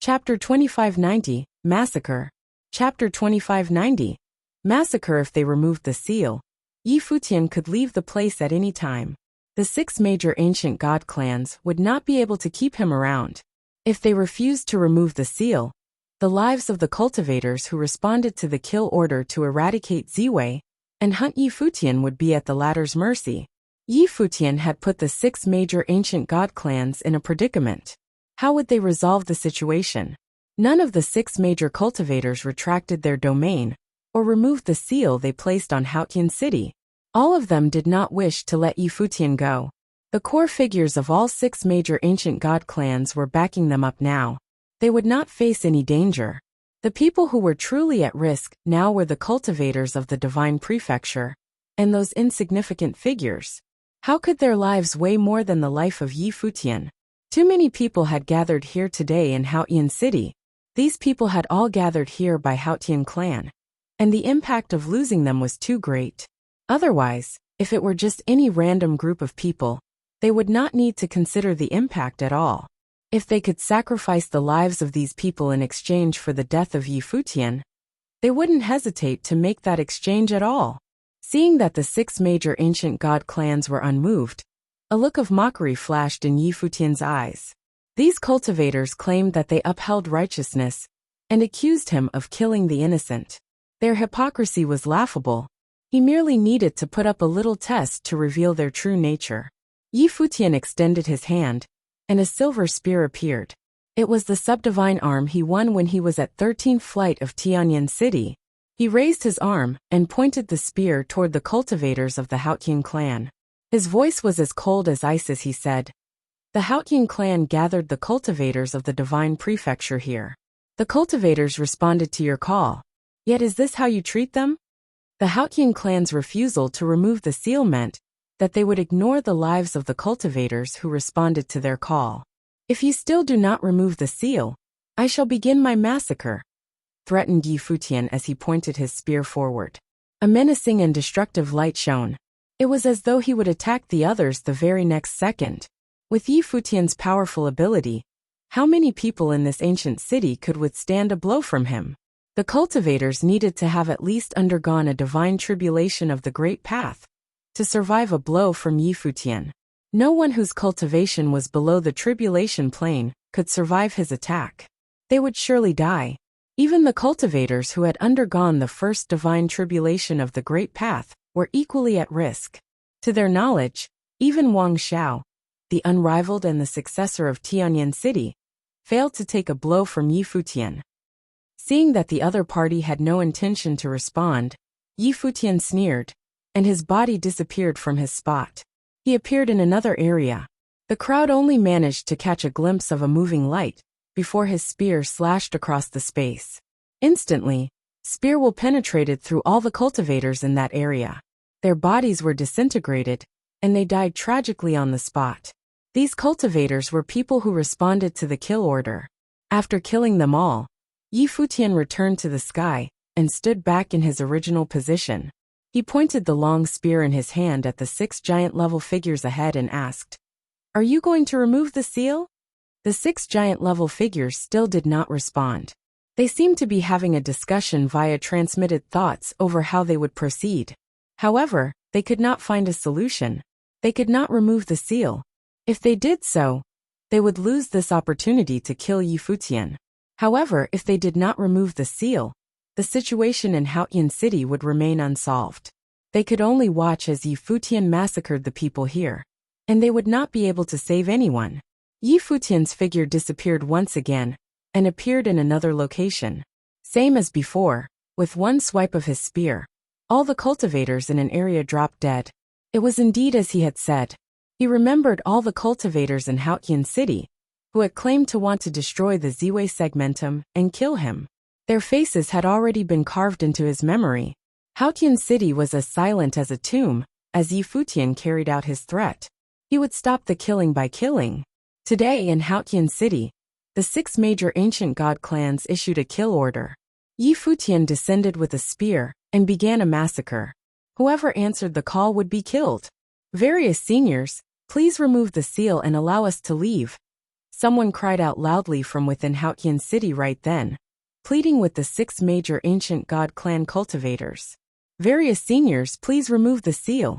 Chapter 2590, Massacre. Chapter 2590. Massacre. If they removed the seal, Yi Futian could leave the place at any time. The 6 major ancient god clans would not be able to keep him around. If they refused to remove the seal, the lives of the cultivators who responded to the kill order to eradicate Ziwei and hunt Yi Futian would be at the latter's mercy. Yi Futian had put the 6 major ancient god clans in a predicament. How would they resolve the situation? None of the 6 major cultivators retracted their domain or removed the seal they placed on Futian City. All of them did not wish to let Yi Futian go. The core figures of all 6 major ancient god clans were backing them up now. They would not face any danger. The people who were truly at risk now were the cultivators of the Divine Prefecture and those insignificant figures. How could their lives weigh more than the life of Yi Futian? Too many people had gathered here today in Futian City. These people had all gathered here by Futian clan, and the impact of losing them was too great. Otherwise, if it were just any random group of people, they would not need to consider the impact at all. If they could sacrifice the lives of these people in exchange for the death of Yi Futian, they wouldn't hesitate to make that exchange at all. Seeing that the 6 major ancient god clans were unmoved, a look of mockery flashed in Yi Futian's eyes. These cultivators claimed that they upheld righteousness and accused him of killing the innocent. Their hypocrisy was laughable. He merely needed to put up a little test to reveal their true nature. Yi Futian extended his hand, and a silver spear appeared. It was the subdivine arm he won when he was at 13th flight of Tianyan City. He raised his arm and pointed the spear toward the cultivators of the Futian clan. His voice was as cold as ice as he said, "The Futian clan gathered the cultivators of the Divine Prefecture here. The cultivators responded to your call. Yet is this how you treat them?" The Futian clan's refusal to remove the seal meant that they would ignore the lives of the cultivators who responded to their call. "If you still do not remove the seal, I shall begin my massacre," threatened Yi Futian as he pointed his spear forward. A menacing and destructive light shone. It was as though he would attack the others the very next second. With Yi Futian's powerful ability, how many people in this ancient city could withstand a blow from him? The cultivators needed to have at least undergone a divine tribulation of the Great Path to survive a blow from Yi Futian. No one whose cultivation was below the tribulation plane could survive his attack. They would surely die. Even the cultivators who had undergone the first divine tribulation of the Great Path were equally at risk. To their knowledge, even Wang Xiao, the unrivaled and the successor of Tianyan City, failed to take a blow from Yi Futian. Seeing that the other party had no intention to respond, Yi Futian sneered, and his body disappeared from his spot. He appeared in another area. The crowd only managed to catch a glimpse of a moving light before his spear slashed across the space. Instantly, spear will penetrated through all the cultivators in that area. Their bodies were disintegrated, and they died tragically on the spot. These cultivators were people who responded to the kill order. After killing them all, Yi Futian returned to the sky and stood back in his original position. He pointed the long spear in his hand at the 6 giant-level figures ahead and asked, "Are you going to remove the seal?" The 6 giant-level figures still did not respond. They seemed to be having a discussion via transmitted thoughts over how they would proceed. However, they could not find a solution. They could not remove the seal. If they did so, they would lose this opportunity to kill Yi Futian. However, if they did not remove the seal, the situation in Futian City would remain unsolved. They could only watch as Yi Futian massacred the people here, and they would not be able to save anyone. Yi Futian's figure disappeared once again and appeared in another location. Same as before, with one swipe of his spear, all the cultivators in an area dropped dead. It was indeed as he had said. He remembered all the cultivators in Futian City who had claimed to want to destroy the Ziwei segmentum and kill him. Their faces had already been carved into his memory. Futian City was as silent as a tomb as Yi Futian carried out his threat. He would stop the killing by killing. Today in Futian City, the 6 major ancient god clans issued a kill order. Yi Futian descended with a spear and began a massacre. Whoever answered the call would be killed. "Various seniors, please remove the seal and allow us to leave," Someone cried out loudly from within Futian city right then, pleading with the 6 major ancient god clan cultivators. "Various seniors, please remove the seal,"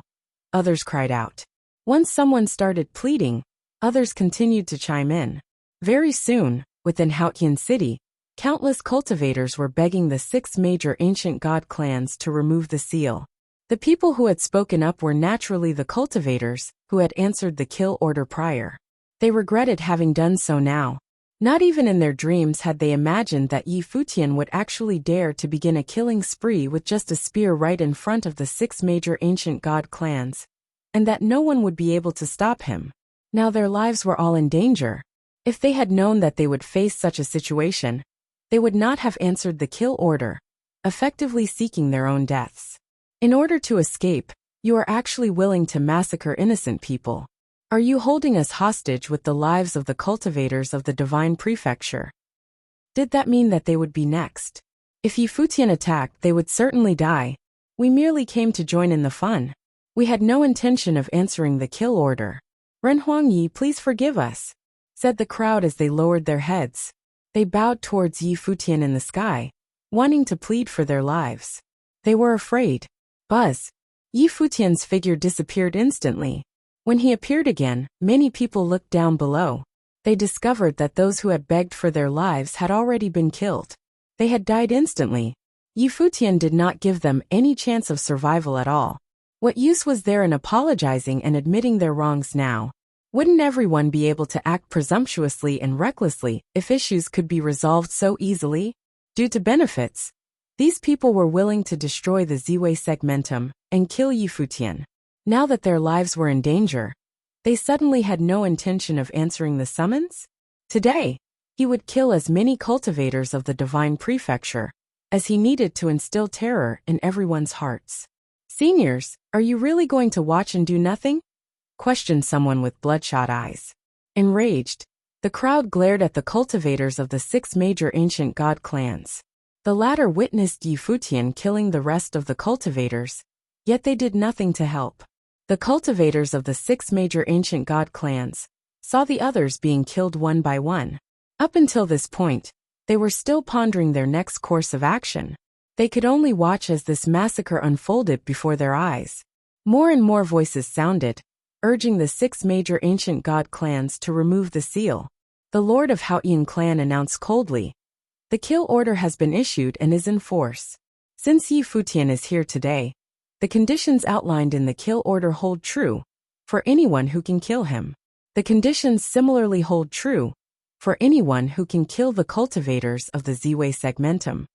others cried out. Once someone started pleading, others continued to chime in. Very soon, within Futian city, countless cultivators were begging the 6 major ancient god clans to remove the seal. The people who had spoken up were naturally the cultivators, who had answered the kill order prior. They regretted having done so now. Not even in their dreams had they imagined that Futian would actually dare to begin a killing spree with just a spear right in front of the 6 major ancient god clans, and that no one would be able to stop him. Now their lives were all in danger. If they had known that they would face such a situation, they would not have answered the kill order, effectively seeking their own deaths. In order to escape, you are actually willing to massacre innocent people. Are you holding us hostage with the lives of the cultivators of the divine prefecture? Did that mean that they would be next? If Futian attacked, they would certainly die. We merely came to join in the fun. We had no intention of answering the kill order. "Ren Huangyi, please forgive us," said the crowd as they lowered their heads. They bowed towards Futian in the sky, wanting to plead for their lives. They were afraid. Buzz. Futian's figure disappeared instantly. When he appeared again, many people looked down below. They discovered that those who had begged for their lives had already been killed. They had died instantly. Futian did not give them any chance of survival at all. What use was there in apologizing and admitting their wrongs now? Wouldn't everyone be able to act presumptuously and recklessly if issues could be resolved so easily? Due to benefits, these people were willing to destroy the Ziwei segmentum and kill Futian. Now that their lives were in danger, they suddenly had no intention of answering the summons? Today, he would kill as many cultivators of the divine prefecture as he needed to instill terror in everyone's hearts. "Seniors, are you really going to watch and do nothing?" questioned someone with bloodshot eyes. Enraged, the crowd glared at the cultivators of the 6 major ancient god clans. The latter witnessed Futian killing the rest of the cultivators, yet they did nothing to help. The cultivators of the 6 major ancient god clans saw the others being killed one by one. Up until this point, they were still pondering their next course of action. They could only watch as this massacre unfolded before their eyes. More and more voices sounded, urging the 6 major ancient god clans to remove the seal. The Lord of Futian clan announced coldly, "The kill order has been issued and is in force. Since Futian is here today, the conditions outlined in the kill order hold true for anyone who can kill him. The conditions similarly hold true for anyone who can kill the cultivators of the Ziwei segmentum."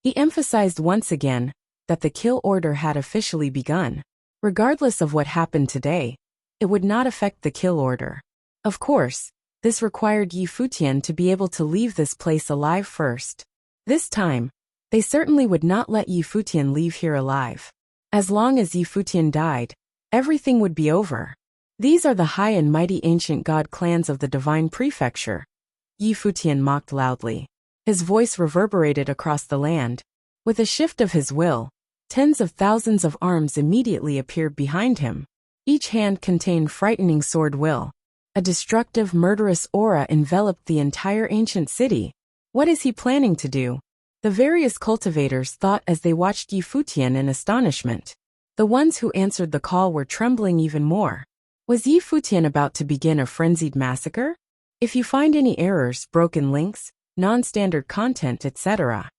He emphasized once again that the kill order had officially begun. Regardless of what happened today, it would not affect the kill order. Of course, this required Futian to be able to leave this place alive first. This time, they certainly would not let Futian leave here alive. As long as Futian died, everything would be over. "These are the high and mighty ancient god clans of the divine prefecture," Futian mocked loudly. His voice reverberated across the land. With a shift of his will, tens of thousands of arms immediately appeared behind him. Each hand contained frightening sword will. A destructive, murderous aura enveloped the entire ancient city. What is he planning to do? The various cultivators thought as they watched Futian in astonishment. The ones who answered the call were trembling even more. Was Futian about to begin a frenzied massacre? If you find any errors, broken links, non-standard content, etc.,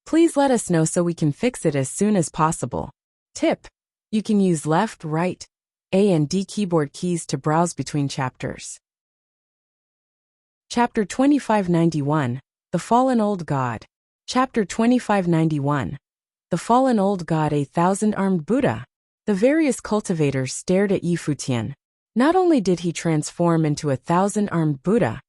please let us know so we can fix it as soon as possible. Tip: you can use left, right, A and D keyboard keys to browse between chapters. Chapter 2591, The Fallen Old God. Chapter 2591, The Fallen Old God, a thousand-armed Buddha. The various cultivators stared at Futian. Not only did he transform into a thousand-armed Buddha,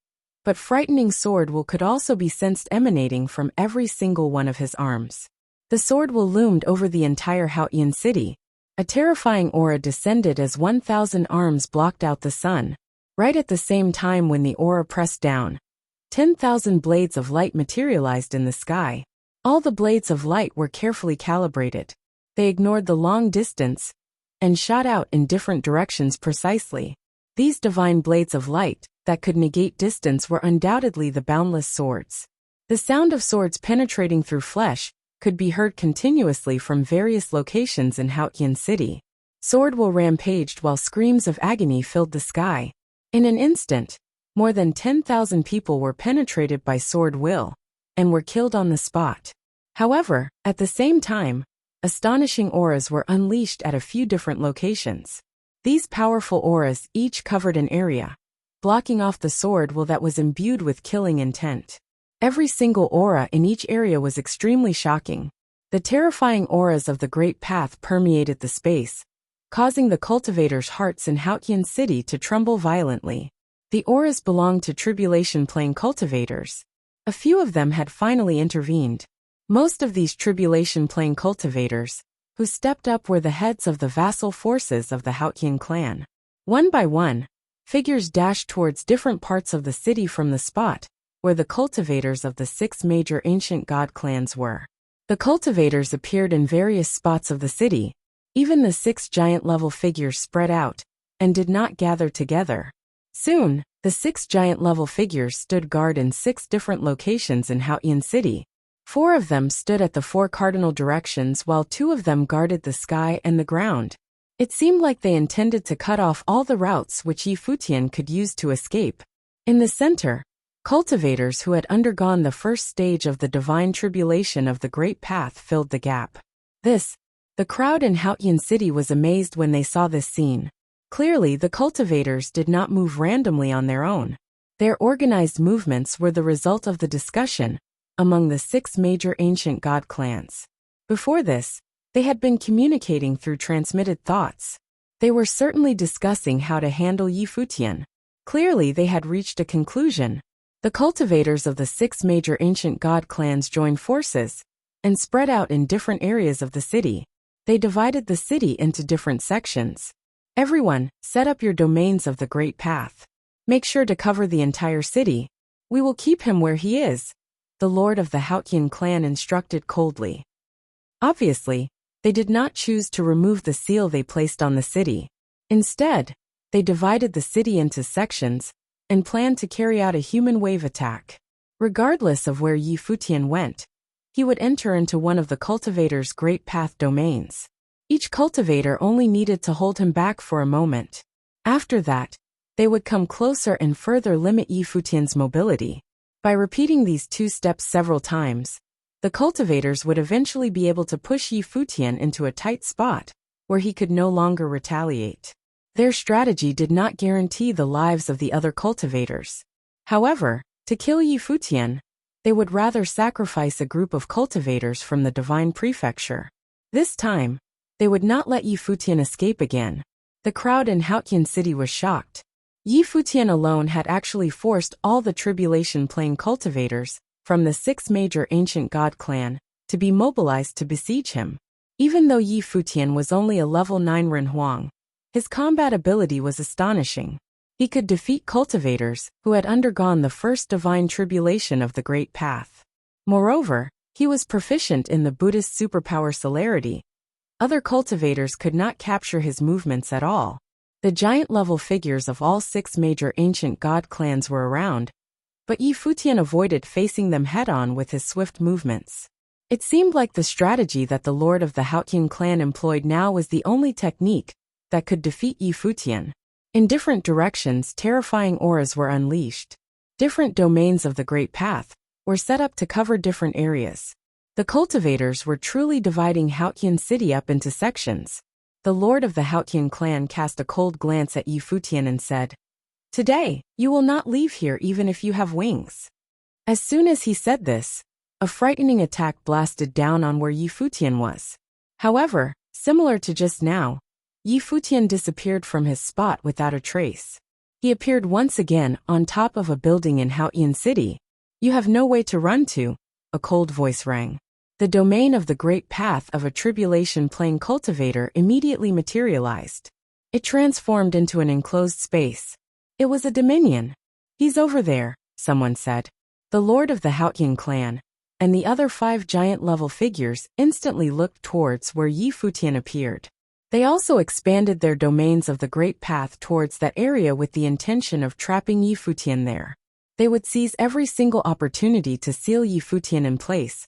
but frightening sword will could also be sensed emanating from every single one of his arms. The sword will loomed over the entire Futian city. A terrifying aura descended as 1,000 arms blocked out the sun. Right at the same time when the aura pressed down, 10,000 blades of light materialized in the sky. All the blades of light were carefully calibrated. They ignored the long distance and shot out in different directions precisely. These divine blades of light, that could negate distance were undoubtedly the boundless swords. The sound of swords penetrating through flesh could be heard continuously from various locations in Futian City. Sword will rampaged while screams of agony filled the sky. In an instant, more than 10,000 people were penetrated by sword will and were killed on the spot. However, at the same time, astonishing auras were unleashed at a few different locations. These powerful auras each covered an area, blocking off the sword will that was imbued with killing intent. Every single aura in each area was extremely shocking. The terrifying auras of the Great Path permeated the space, causing the cultivators' hearts in Futian City to tremble violently. The auras belonged to Tribulation Plane cultivators. A few of them had finally intervened. Most of these Tribulation Plane cultivators, who stepped up, were the heads of the vassal forces of the Futian clan. One by one, figures dashed towards different parts of the city from the spot where the cultivators of the 6 major ancient god clans were. The cultivators appeared in various spots of the city. Even the 6 giant-level figures spread out and did not gather together. Soon, the 6 giant-level figures stood guard in 6 different locations in Futian City. 4 of them stood at the 4 cardinal directions while 2 of them guarded the sky and the ground. It seemed like they intended to cut off all the routes which Futian could use to escape. In the center, cultivators who had undergone the first stage of the divine tribulation of the Great Path filled the gap. The crowd in Futian City was amazed when they saw this scene. Clearly, the cultivators did not move randomly on their own. Their organized movements were the result of the discussion among the 6 major ancient god clans. Before this, they had been communicating through transmitted thoughts. They were certainly discussing how to handle Futian. Clearly, they had reached a conclusion. The cultivators of the 6 major ancient god clans joined forces and spread out in different areas of the city. They divided the city into different sections. Everyone, set up your domains of the Great Path. Make sure to cover the entire city. We will keep him where he is, the lord of the Futian clan instructed coldly. Obviously, they did not choose to remove the seal they placed on the city. Instead, they divided the city into sections and planned to carry out a human wave attack. Regardless of where Futian went, he would enter into one of the cultivators' Great Path domains. Each cultivator only needed to hold him back for a moment. After that, they would come closer and further limit Futian's mobility. By repeating these 2 steps several times, the cultivators would eventually be able to push Futian into a tight spot where he could no longer retaliate. Their strategy did not guarantee the lives of the other cultivators. However, to kill Futian, they would rather sacrifice a group of cultivators from the Divine Prefecture. This time, they would not let Futian escape again. The crowd in Futian City was shocked. Futian alone had actually forced all the Tribulation Plane cultivators from the 6 major ancient god clan to be mobilized to besiege him. Even though Futian was only a level 9 Renhuang, his combat ability was astonishing. He could defeat cultivators who had undergone the first divine tribulation of the Great Path. Moreover, he was proficient in the Buddhist superpower celerity. Other cultivators could not capture his movements at all. The giant-level figures of all 6 major ancient god clans were around, but Futian avoided facing them head-on with his swift movements. It seemed like the strategy that the lord of the Futian clan employed now was the only technique that could defeat Futian. In different directions, terrifying auras were unleashed. Different domains of the Great Path were set up to cover different areas. The cultivators were truly dividing Futian City up into sections. The lord of the Futian clan cast a cold glance at Futian and said, "Today, you will not leave here even if you have wings." As soon as he said this, a frightening attack blasted down on where Futian was. However, similar to just now, Futian disappeared from his spot without a trace. He appeared once again on top of a building in Futian City. "You have no way to run to," a cold voice rang. The domain of the Great Path of a Tribulation Plane cultivator immediately materialized. It transformed into an enclosed space. It was a dominion. "He's over there," someone said. The lord of the Futian clan and the other 5 giant-level figures instantly looked towards where Futian appeared. They also expanded their domains of the Great Path towards that area with the intention of trapping Yi Futian there. They would seize every single opportunity to seal Yi Futian in place,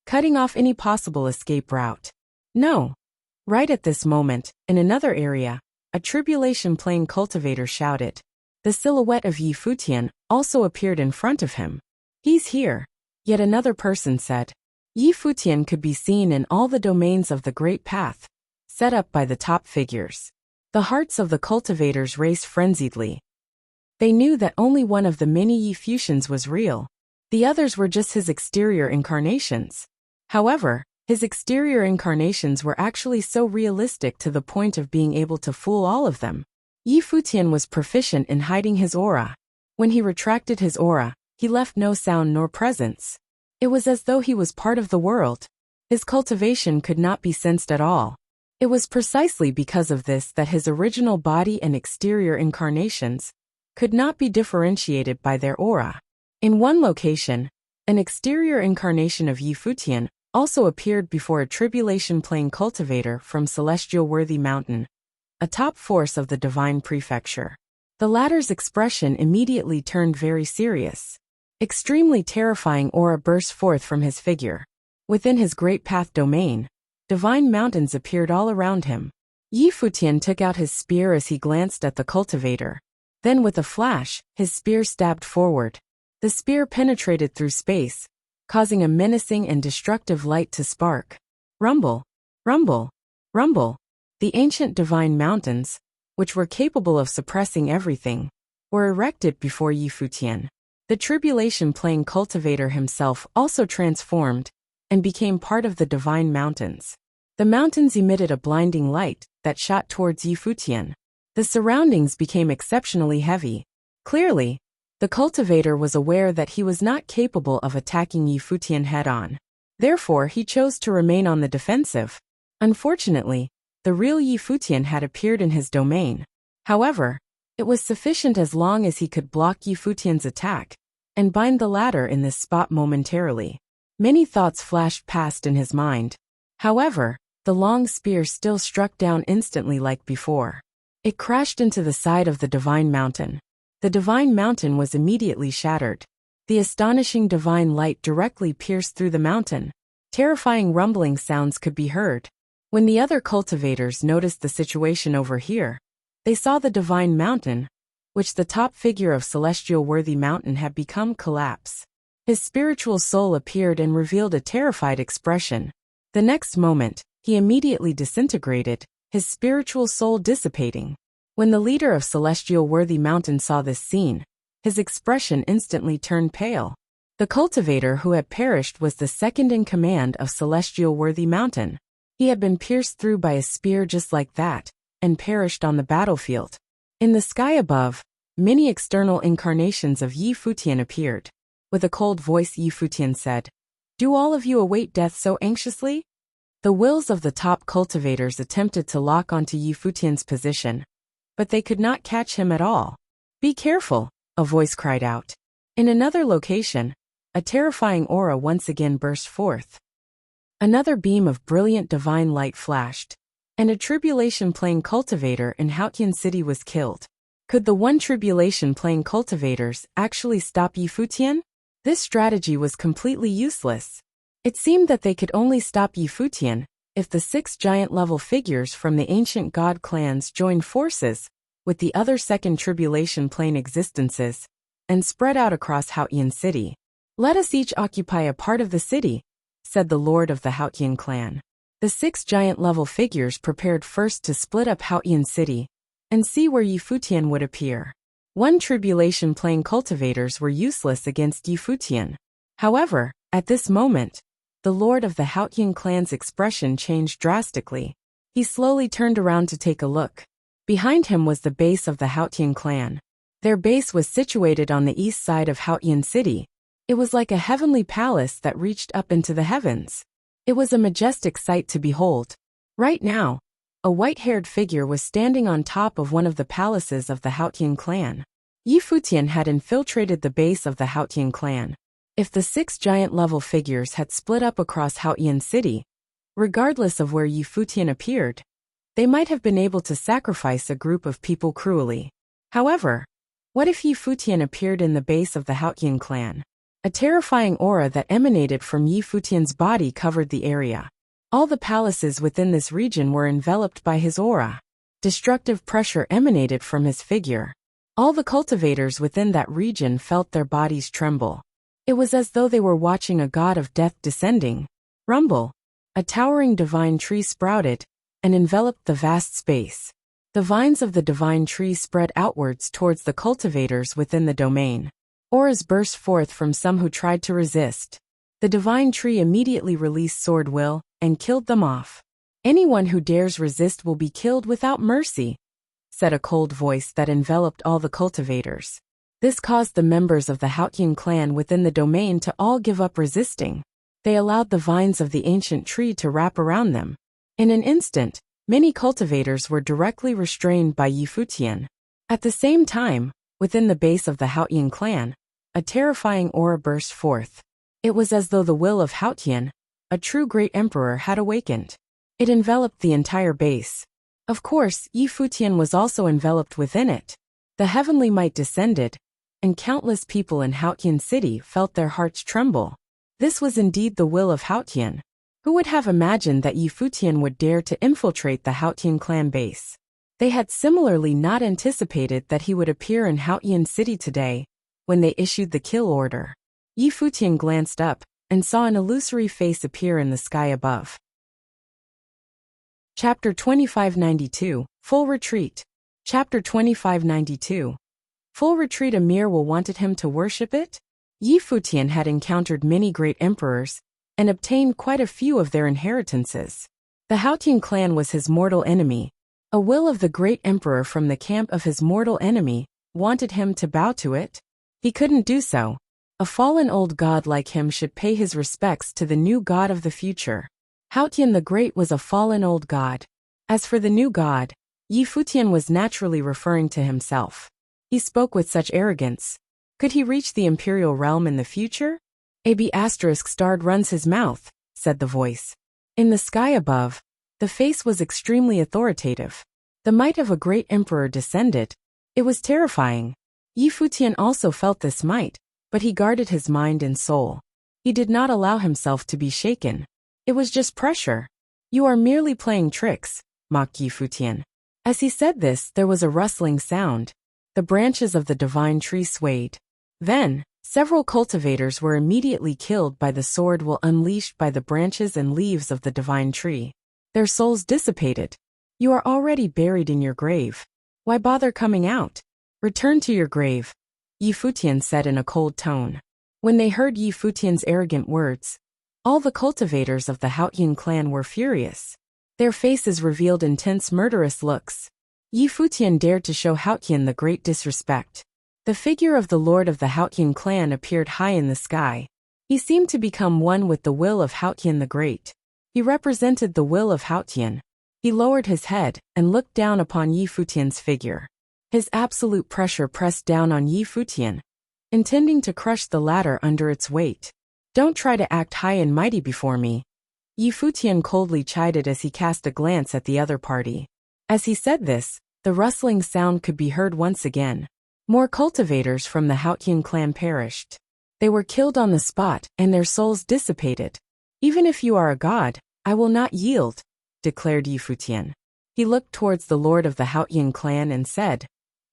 cutting off any possible escape route. No. Right at this moment, in another area, a tribulation plane cultivator shouted. The silhouette of Yi Futian also appeared in front of him. He's here. Yet another person said. Yi Futian could be seen in all the domains of the Great Path, set up by the top figures. The hearts of the cultivators raced frenziedly. They knew that only one of the many Yi Futians was real. The others were just his exterior incarnations. However, his exterior incarnations were actually so realistic to the point of being able to fool all of them. Yi Futian was proficient in hiding his aura. When he retracted his aura, he left no sound nor presence. It was as though he was part of the world. His cultivation could not be sensed at all. It was precisely because of this that his original body and exterior incarnations could not be differentiated by their aura. In one location, an exterior incarnation of Yi Futian also appeared before a tribulation plane cultivator from Celestial Worthy Mountain, a top force of the Divine Prefecture. The latter's expression immediately turned very serious. Extremely terrifying aura burst forth from his figure. Within his Great Path domain, divine mountains appeared all around him. Yi Futian took out his spear as he glanced at the cultivator. Then with a flash, his spear stabbed forward. The spear penetrated through space, causing a menacing and destructive light to spark. Rumble, rumble, rumble. The ancient divine mountains, which were capable of suppressing everything, were erected before Yi Futian. The tribulation plane cultivator himself also transformed and became part of the divine mountains. The mountains emitted a blinding light that shot towards Yi Futian. The surroundings became exceptionally heavy. Clearly, the cultivator was aware that he was not capable of attacking Yi Futian head-on. Therefore, he chose to remain on the defensive. Unfortunately, the real Yi Futian had appeared in his domain. However, it was sufficient as long as he could block Yi Futian's attack and bind the latter in this spot momentarily. Many thoughts flashed past in his mind. However, the long spear still struck down instantly like before. It crashed into the side of the divine mountain. The divine mountain was immediately shattered. The astonishing divine light directly pierced through the mountain. Terrifying rumbling sounds could be heard. When the other cultivators noticed the situation over here, they saw the divine mountain, which the top figure of Celestial Worthy Mountain had become, collapse. His spiritual soul appeared and revealed a terrified expression. The next moment, he immediately disintegrated, his spiritual soul dissipating. When the leader of Celestial Worthy Mountain saw this scene, his expression instantly turned pale. The cultivator who had perished was the second in command of Celestial Worthy Mountain. He had been pierced through by a spear just like that, and perished on the battlefield. In the sky above, many external incarnations of Yi Futian appeared. With a cold voice, Yi Futian said, "Do all of you await death so anxiously?" The wills of the top cultivators attempted to lock onto Yi Futian's position, but they could not catch him at all. "Be careful," a voice cried out. In another location, a terrifying aura once again burst forth. Another beam of brilliant divine light flashed, and a tribulation plane cultivator in Futian City was killed. Could the one tribulation plane cultivators actually stop Yi Futian? This strategy was completely useless. It seemed that they could only stop Yi Futian if the 6 giant-level figures from the ancient god clans joined forces with the other second tribulation plane existences and spread out across Futian City. "Let us each occupy a part of the city," said the lord of the Futian clan. The 6 giant-level figures prepared first to split up Futian City and see where Yi Futian would appear. One tribulation plane cultivators were useless against Yi Futian. However, at this moment, the lord of the Futian clan's expression changed drastically. He slowly turned around to take a look. Behind him was the base of the Futian clan. Their base was situated on the east side of Futian City. It was like a heavenly palace that reached up into the heavens. It was a majestic sight to behold. Right now, a white-haired figure was standing on top of one of the palaces of the Futian clan. Yi Futian had infiltrated the base of the Futian clan. If the 6 giant-level figures had split up across Futian City, regardless of where Yi Futian appeared, They might have been able to sacrifice a group of people cruelly. However, what if Yi Futian appeared in the base of the Haotian clan? A terrifying aura that emanated from Yi Futian's body covered the area. All the palaces within this region were enveloped by his aura. Destructive pressure emanated from his figure. All the cultivators within that region felt their bodies tremble. It was as though they were watching a god of death descending. Rumble. A towering divine tree sprouted and enveloped the vast space. The vines of the divine tree spread outwards towards the cultivators within the domain. Auras burst forth from some who tried to resist. The divine tree immediately released sword will and killed them off. Anyone who dares resist will be killed without mercy, said a cold voice that enveloped all the cultivators. This caused the members of the Haotian clan within the domain to all give up resisting. They allowed the vines of the ancient tree to wrap around them. In an instant, many cultivators were directly restrained by Yi Futian. At the same time, within the base of the Haotian clan, a terrifying aura burst forth. It was as though the will of Haotian, a true great emperor, had awakened. It enveloped the entire base. Of course, Yi Futian was also enveloped within it. The heavenly might descended, and countless people in Haotian city felt their hearts tremble. This was indeed the will of Haotian. Who would have imagined that Yi Futian would dare to infiltrate the Haotian clan base? They had similarly not anticipated that he would appear in Haotian city today, when they issued the kill order. Yi Futian glanced up and saw an illusory face appear in the sky above. Chapter 2592, Full Retreat. Chapter 2592. Full Retreat. Emir will wanted him to worship it? Yi Futian had encountered many great emperors, and obtained quite a few of their inheritances. The Haotian clan was his mortal enemy. A will of the great emperor from the camp of his mortal enemy wanted him to bow to it. He couldn't do so. A fallen old god like him should pay his respects to the new god of the future. Haotian the Great was a fallen old god. As for the new god, Yi Futian was naturally referring to himself. He spoke with such arrogance. Could he reach the imperial realm in the future? AB** starred runs his mouth, said the voice. In the sky above, the face was extremely authoritative. The might of a great emperor descended. It was terrifying. Yi Futian also felt this might, but he guarded his mind and soul. He did not allow himself to be shaken. It was just pressure. You are merely playing tricks, mocked Yi Futian. As he said this, there was a rustling sound. The branches of the divine tree swayed. Then, several cultivators were immediately killed by the sword will unleashed by the branches and leaves of the divine tree. Their souls dissipated. You are already buried in your grave. Why bother coming out? Return to your grave, Yi Futian said in a cold tone. When they heard Yi Futian's arrogant words, all the cultivators of the Haotian clan were furious. Their faces revealed intense murderous looks. Yi Futian dared to show Haotian the great disrespect. The figure of the lord of the Haotian clan appeared high in the sky. He seemed to become one with the will of Haotian the Great. He represented the will of Haotian. He lowered his head and looked down upon Yi Futian's figure. His absolute pressure pressed down on Yi Futian, intending to crush the latter under its weight. Don't try to act high and mighty before me, Yi Futian coldly chided as he cast a glance at the other party. As he said this, the rustling sound could be heard once again. More cultivators from the Haotian clan perished. They were killed on the spot, and their souls dissipated. Even if you are a god, I will not yield, declared Yi Futian. He looked towards the lord of the Haotian clan and said,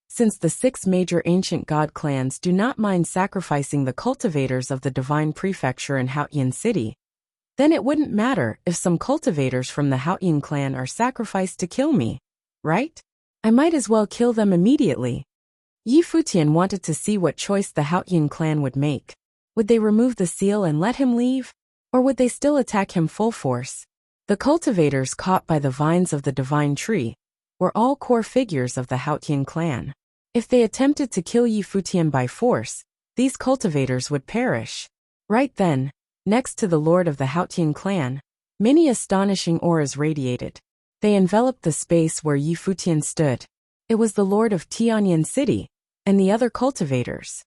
since the 6 major ancient god clans do not mind sacrificing the cultivators of the divine prefecture in Haotian city, then it wouldn't matter if some cultivators from the Haotian clan are sacrificed to kill me, right? I might as well kill them immediately. Yi Futian wanted to see what choice the Haotian clan would make. Would they remove the seal and let him leave? Or would they still attack him full force? The cultivators caught by the vines of the divine tree were all core figures of the Haotian clan. If they attempted to kill Yi Futian by force, these cultivators would perish. Right then, next to the lord of the Haotian clan, many astonishing auras radiated. They enveloped the space where Yi Futian stood. It was the lord of Tianyan city, and the other cultivators.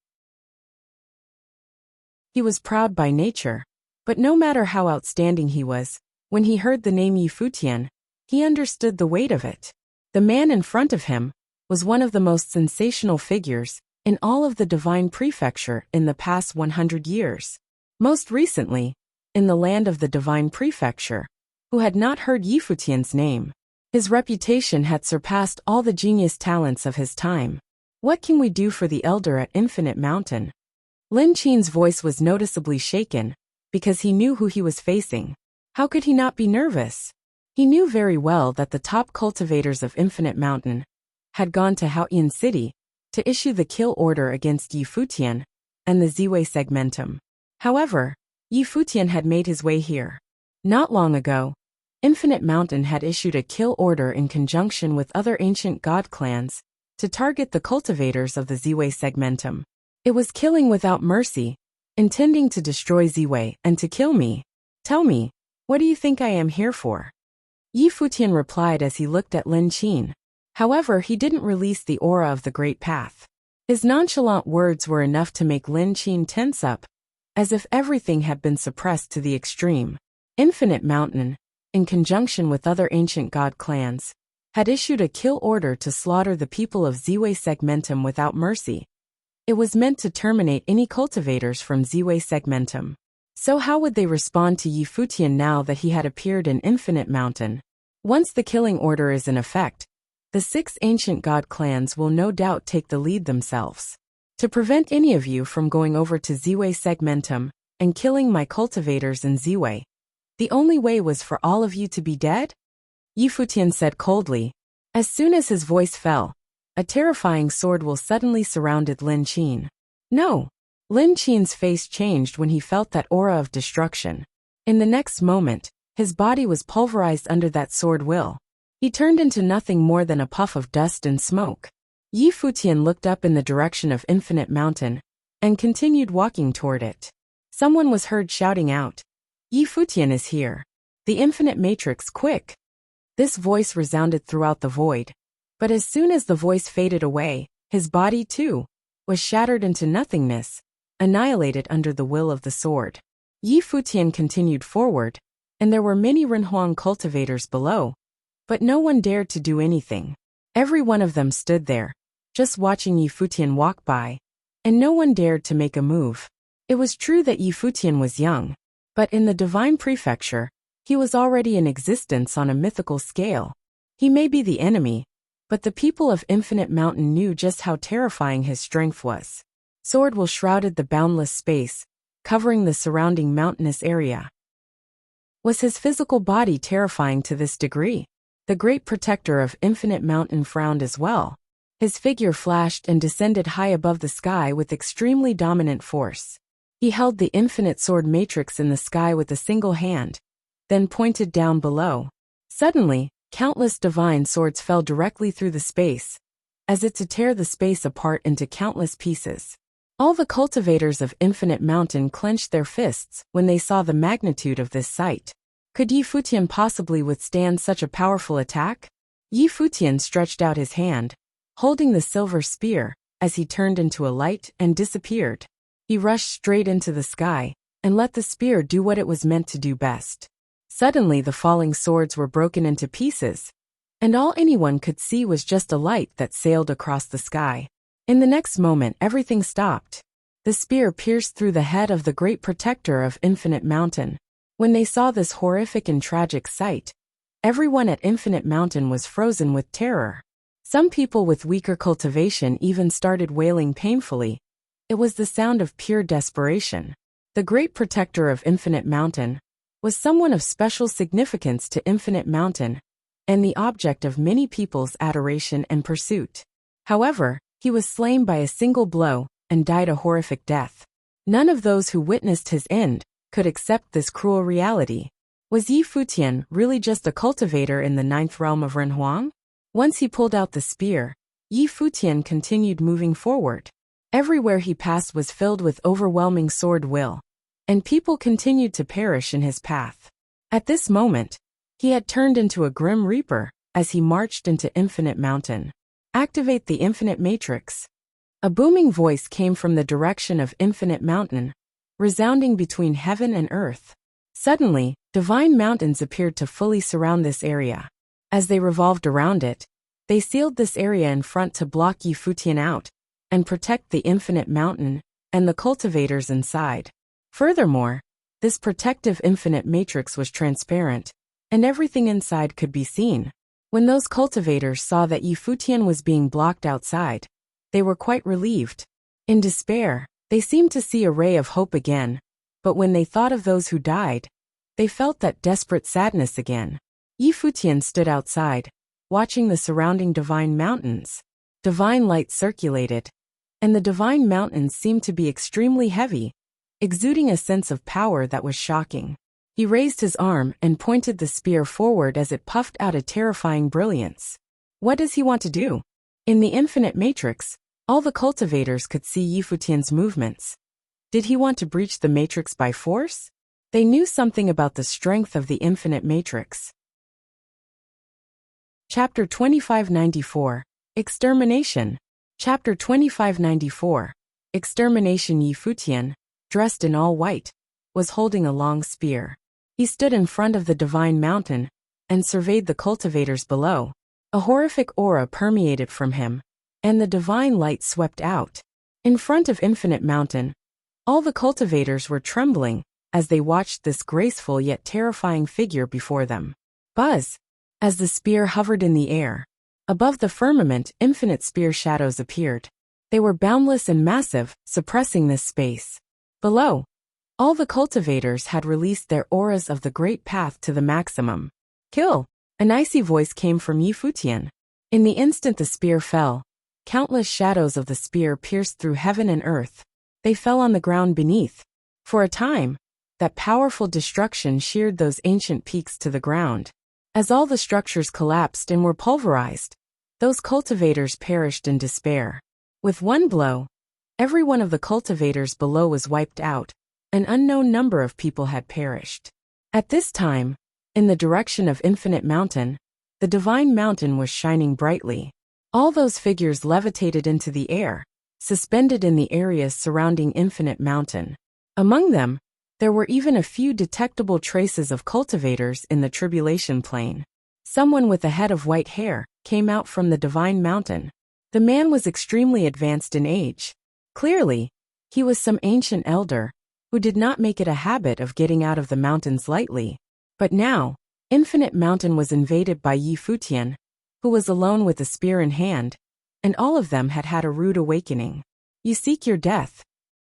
He was proud by nature, but no matter how outstanding he was, when he heard the name Yi Futian, He understood the weight of it. The man in front of him was one of the most sensational figures in all of the divine prefecture in the past 100 years. Most recently, in the land of the divine prefecture, who had not heard Yi Futian's name. His reputation had surpassed all the genius talents of his time. What can we do for the elder at Infinite Mountain? Lin Qin's voice was noticeably shaken, because he knew who he was facing. How could he not be nervous? He knew very well that the top cultivators of Infinite Mountain had gone to Haoyan City to issue the kill order against Yi Futian and the Ziwei segmentum. However, Yi Futian had made his way here. Not long ago, Infinite Mountain had issued a kill order in conjunction with other ancient god clans to target the cultivators of the Ziwei segmentum. It was killing without mercy, intending to destroy Ziwei and to kill me. Tell me, what do you think I am here for? Yi Futian replied as he looked at Lin Qin. However, he didn't release the aura of the Great Path. His nonchalant words were enough to make Lin Qin tense up, as if everything had been suppressed to the extreme. Infinite Mountain, in conjunction with other ancient god clans, had issued a kill order to slaughter the people of Ziwei segmentum without mercy. It was meant to terminate any cultivators from Ziwei segmentum. So how would they respond to Yi Futian now that he had appeared in Infinite Mountain? Once the killing order is in effect, the 6 ancient god clans will no doubt take the lead themselves. To prevent any of you from going over to Ziwei segmentum and killing my cultivators in Ziwei, the only way was for all of you to be dead? Yi Futian said coldly. As soon as his voice fell, a terrifying sword will suddenly surrounded Lin Qin. No! Lin Qin's face changed when he felt that aura of destruction. In the next moment, his body was pulverized under that sword will. He turned into nothing more than a puff of dust and smoke. Yi Futian looked up in the direction of Infinite Mountain and continued walking toward it. Someone was heard shouting out, Yi Futian is here. The Infinite Matrix, quick! This voice resounded throughout the void. But as soon as the voice faded away, his body, too, was shattered into nothingness, annihilated under the will of the sword. Yi Futian continued forward, and there were many Renhuang cultivators below, but no one dared to do anything. Every one of them stood there, just watching Yi Futian walk by, and no one dared to make a move. It was true that Yi Futian was young, but in the divine prefecture, he was already in existence on a mythical scale. He may be the enemy, but the people of Infinite Mountain knew just how terrifying his strength was. Sword will shrouded the boundless space, covering the surrounding mountainous area. Was his physical body terrifying to this degree? The great protector of Infinite Mountain frowned as well. His figure flashed and descended high above the sky with extremely dominant force. He held the infinite sword matrix in the sky with a single hand, then pointed down below. Suddenly, countless divine swords fell directly through the space, as if to tear the space apart into countless pieces. All the cultivators of Infinite Mountain clenched their fists when they saw the magnitude of this sight. Could Yi Futian possibly withstand such a powerful attack? Yi Futian stretched out his hand, holding the silver spear, as he turned into a light and disappeared. He rushed straight into the sky, and let the spear do what it was meant to do best. Suddenly the falling swords were broken into pieces, and all anyone could see was just a light that sailed across the sky. In the next moment everything stopped. The spear pierced through the head of the great protector of Infinite Mountain. When they saw this horrific and tragic sight, everyone at Infinite Mountain was frozen with terror. Some people with weaker cultivation even started wailing painfully. It was the sound of pure desperation. The great protector of Infinite Mountain was someone of special significance to Infinite Mountain, and the object of many people's adoration and pursuit. However, he was slain by a single blow and died a horrific death. None of those who witnessed his end could accept this cruel reality. Was Yi Futian really just a cultivator in the 9th realm of Renhuang? Once he pulled out the spear, Yi Futian continued moving forward. Everywhere he passed was filled with overwhelming sword will, and people continued to perish in his path. At this moment, he had turned into a grim reaper as he marched into Infinite Mountain. Activate the Infinite Matrix. A booming voice came from the direction of Infinite Mountain, resounding between heaven and earth. Suddenly, divine mountains appeared to fully surround this area. As they revolved around it, they sealed this area in front to block Yi Futian out and protect the infinite mountain and the cultivators inside. Furthermore, this protective infinite matrix was transparent, and everything inside could be seen. When those cultivators saw that Yi Futian was being blocked outside, they were quite relieved. In despair, they seemed to see a ray of hope again, but when they thought of those who died, they felt that desperate sadness again. Yi Futian stood outside, watching the surrounding divine mountains. Divine light circulated, and the divine mountains seemed to be extremely heavy, exuding a sense of power that was shocking. He raised his arm and pointed the spear forward as it puffed out a terrifying brilliance. What does he want to do? In the infinite matrix, all the cultivators could see Yi Futian's movements. Did he want to breach the matrix by force? They knew something about the strength of the infinite matrix. Chapter 2594. Extermination. Chapter 2594. Extermination. Yi Futian, dressed in all white, was holding a long spear. He stood in front of the divine mountain and surveyed the cultivators below. A horrific aura permeated from him, and the divine light swept out. In front of infinite mountain, all the cultivators were trembling as they watched this graceful yet terrifying figure before them. Buzz! As the spear hovered in the air, above the firmament, infinite spear shadows appeared. They were boundless and massive, suppressing this space. Below, all the cultivators had released their auras of the great path to the maximum. Kill! An icy voice came from Yi Futian. In the instant the spear fell, countless shadows of the spear pierced through heaven and earth. They fell on the ground beneath. For a time, that powerful destruction sheared those ancient peaks to the ground. As all the structures collapsed and were pulverized, those cultivators perished in despair. With one blow, every one of the cultivators below was wiped out. An unknown number of people had perished. At this time, in the direction of Infinite Mountain, the Divine Mountain was shining brightly. All those figures levitated into the air, suspended in the areas surrounding Infinite Mountain. Among them, there were even a few detectable traces of cultivators in the tribulation plane. Someone with a head of white hair came out from the Divine Mountain. The man was extremely advanced in age. Clearly, he was some ancient elder who did not make it a habit of getting out of the mountains lightly. But now, Infinite Mountain was invaded by Yi Futian, who was alone with a spear in hand, and all of them had had a rude awakening. You seek your death.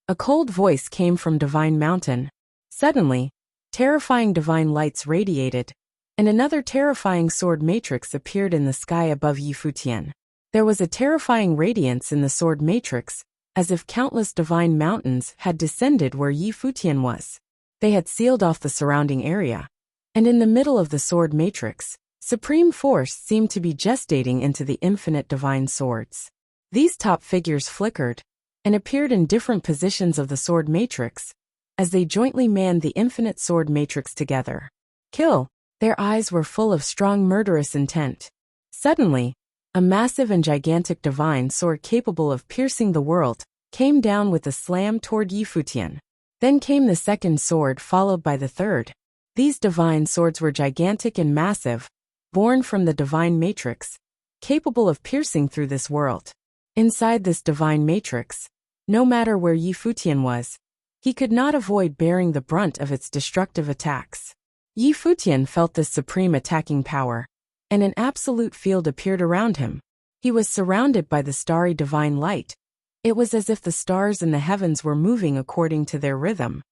A cold voice came from Divine Mountain. Suddenly, terrifying divine lights radiated, and another terrifying sword matrix appeared in the sky above Yi Futian. There was a terrifying radiance in the sword matrix, as if countless divine mountains had descended where Yi Futian was. They had sealed off the surrounding area. And in the middle of the sword matrix, supreme force seemed to be gestating into the infinite divine swords. These top figures flickered and appeared in different positions of the sword matrix as they jointly manned the infinite sword matrix together. Kill! Their eyes were full of strong murderous intent. Suddenly, a massive and gigantic divine sword capable of piercing the world came down with a slam toward Yi Futian. Then came the second sword followed by the third. These divine swords were gigantic and massive, born from the divine matrix, capable of piercing through this world. Inside this divine matrix, no matter where Yi Futian was, he could not avoid bearing the brunt of its destructive attacks. Yi Futian felt this supreme attacking power, and an absolute field appeared around him. He was surrounded by the starry divine light. It was as if the stars in the heavens were moving according to their rhythm.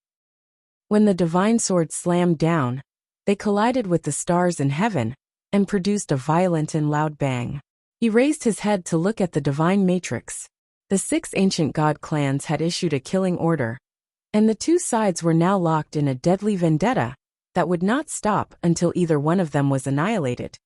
When the divine sword slammed down, they collided with the stars in heaven and produced a violent and loud bang. He raised his head to look at the divine matrix. The 6 ancient god clans had issued a killing order, and the two sides were now locked in a deadly vendetta that would not stop until either one of them was annihilated.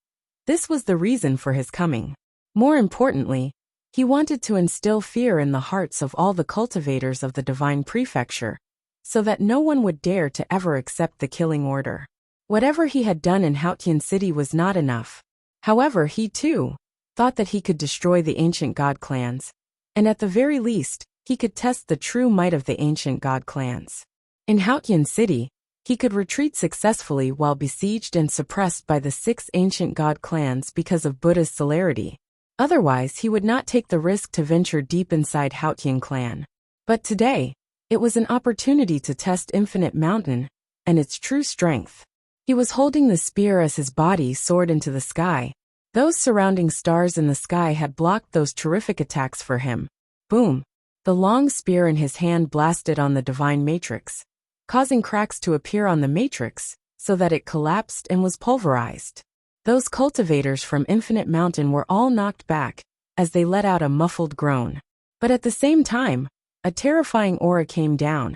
This was the reason for his coming. More importantly, he wanted to instill fear in the hearts of all the cultivators of the divine prefecture, so that no one would dare to ever accept the killing order. Whatever he had done in Futian City was not enough. However, he too thought that he could destroy the ancient god clans, and at the very least, he could test the true might of the ancient god clans. In Futian City, He could retreat successfully while besieged and suppressed by the 6 ancient god clans because of Buddha's celerity. Otherwise, he would not take the risk to venture deep inside Futian clan. But today, it was an opportunity to test Infinite Mountain and its true strength. He was holding the spear as his body soared into the sky. Those surrounding stars in the sky had blocked those terrific attacks for him. Boom! The long spear in his hand blasted on the divine matrix, causing cracks to appear on the matrix so that it collapsed and was pulverized. Those cultivators from Infinite Mountain were all knocked back as they let out a muffled groan. But at the same time, a terrifying aura came down.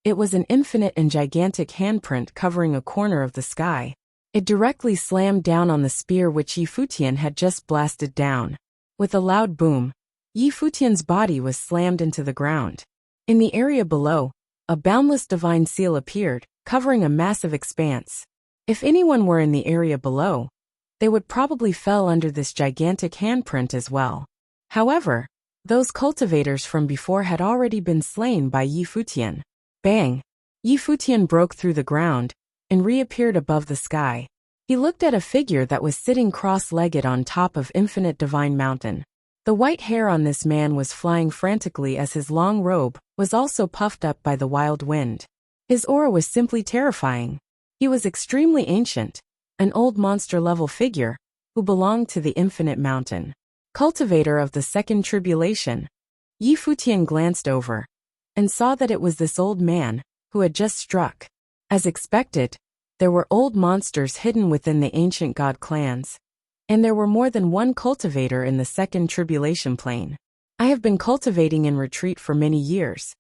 It was an infinite and gigantic handprint covering a corner of the sky. It directly slammed down on the spear which Yi Futian had just blasted down. With a loud boom, Yi Futian's body was slammed into the ground. In the area below, a boundless divine seal appeared, covering a massive expanse. If anyone were in the area below, they would probably fell under this gigantic handprint as well. However, those cultivators from before had already been slain by Yi Futian. Bang! Yi Futian broke through the ground and reappeared above the sky. He looked at a figure that was sitting cross-legged on top of Infinite Divine Mountain. The white hair on this man was flying frantically as his long robe was also puffed up by the wild wind. His aura was simply terrifying. He was extremely ancient, an old monster-level figure who belonged to the Infinite Mountain. Cultivator of the Second Tribulation. Yi Futian glanced over and saw that it was this old man who had just struck. As expected, there were old monsters hidden within the ancient god clans, and there were more than one cultivator in the Second Tribulation plane. I have been cultivating in retreat for many years,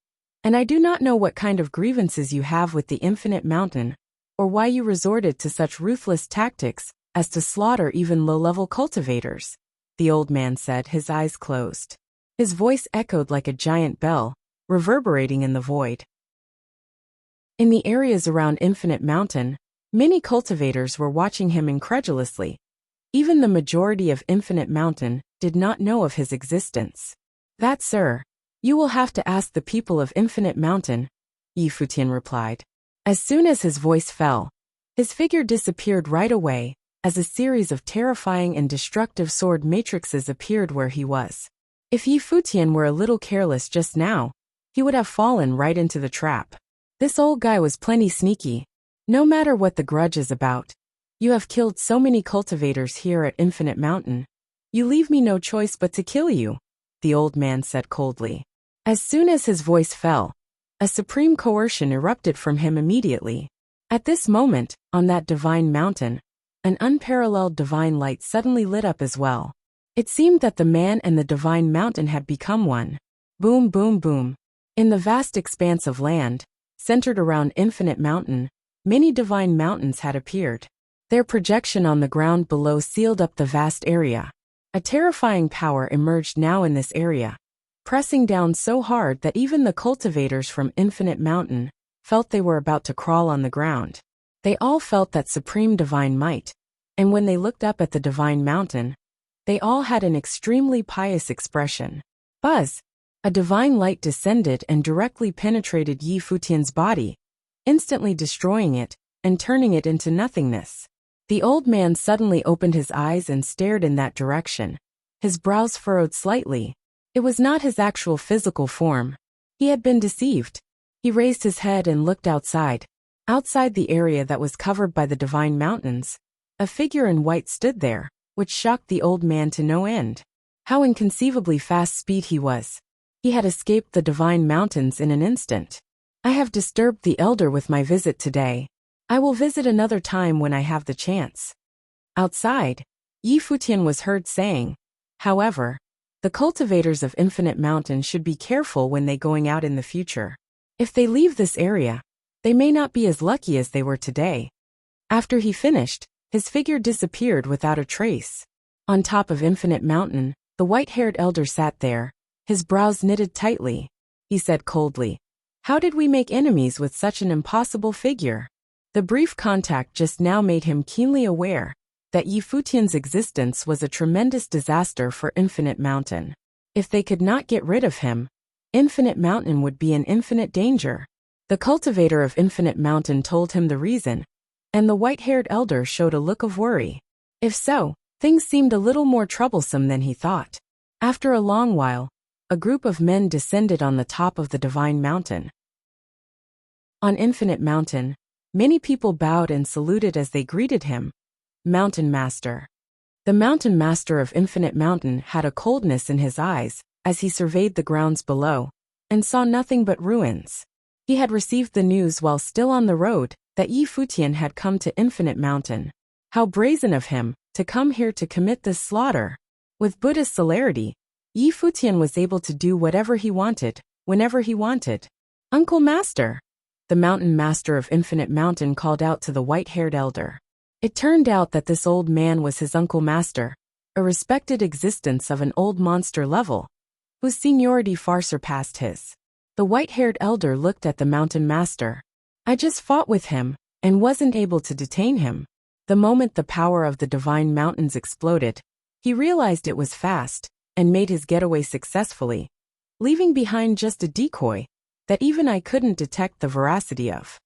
and I do not know what kind of grievances you have with the Infinite Mountain, or why you resorted to such ruthless tactics as to slaughter even low-level cultivators, the old man said, his eyes closed. His voice echoed like a giant bell, reverberating in the void. In the areas around Infinite Mountain, many cultivators were watching him incredulously. Even the majority of Infinite Mountain did not know of his existence. That, sir, you will have to ask the people of Infinite Mountain, Yi Futian replied. As soon as his voice fell, his figure disappeared right away, as a series of terrifying and destructive sword matrices appeared where he was. If Yi Futian were a little careless just now, he would have fallen right into the trap. This old guy was plenty sneaky. No matter what the grudge is about, you have killed so many cultivators here at Infinite Mountain. You leave me no choice but to kill you, the old man said coldly. As soon as his voice fell, a supreme coercion erupted from him immediately. At this moment, on that divine mountain, an unparalleled divine light suddenly lit up as well. It seemed that the man and the divine mountain had become one. Boom, boom, boom. In the vast expanse of land, centered around Infinite Mountain, many divine mountains had appeared. Their projection on the ground below sealed up the vast area. A terrifying power emerged now in this area, pressing down so hard that even the cultivators from Infinite Mountain felt they were about to crawl on the ground. They all felt that supreme divine might, and when they looked up at the divine mountain, they all had an extremely pious expression. Buzz! A divine light descended and directly penetrated Yi Futian's body, instantly destroying it and turning it into nothingness. The old man suddenly opened his eyes and stared in that direction. His brows furrowed slightly. It was not his actual physical form. He had been deceived. He raised his head and looked outside. Outside the area that was covered by the divine mountains, a figure in white stood there, which shocked the old man to no end. How inconceivably fast speed he was. He had escaped the divine mountains in an instant. I have disturbed the elder with my visit today. I will visit another time when I have the chance. Outside, Yi Futian was heard saying, however, the cultivators of Infinite Mountain should be careful when they going out in the future. If they leave this area, they may not be as lucky as they were today. After he finished, his figure disappeared without a trace. On top of Infinite Mountain, the white-haired elder sat there, his brows knitted tightly. He said coldly, "How did we make enemies with such an impossible figure?" The brief contact just now made him keenly aware that Yi Futian's existence was a tremendous disaster for Infinite Mountain. If they could not get rid of him, Infinite Mountain would be in infinite danger. The cultivator of Infinite Mountain told him the reason, and the white-haired elder showed a look of worry. If so, things seemed a little more troublesome than he thought. After a long while, a group of men descended on the top of the Divine Mountain. On Infinite Mountain, many people bowed and saluted as they greeted him. Mountain Master. The Mountain Master of Infinite Mountain had a coldness in his eyes as he surveyed the grounds below and saw nothing but ruins. He had received the news while still on the road that Yi Futian had come to Infinite Mountain. How brazen of him to come here to commit this slaughter. With Buddhist celerity, Yi Futian was able to do whatever he wanted, whenever he wanted. Uncle Master! The Mountain Master of Infinite Mountain called out to the white-haired elder. It turned out that this old man was his Uncle Master, a respected existence of an old monster level, whose seniority far surpassed his. The white-haired elder looked at the Mountain Master. I just fought with him, and wasn't able to detain him. The moment the power of the Divine Mountains exploded, he realized it was fast, and made his getaway successfully, leaving behind just a decoy that even I couldn't detect the veracity of.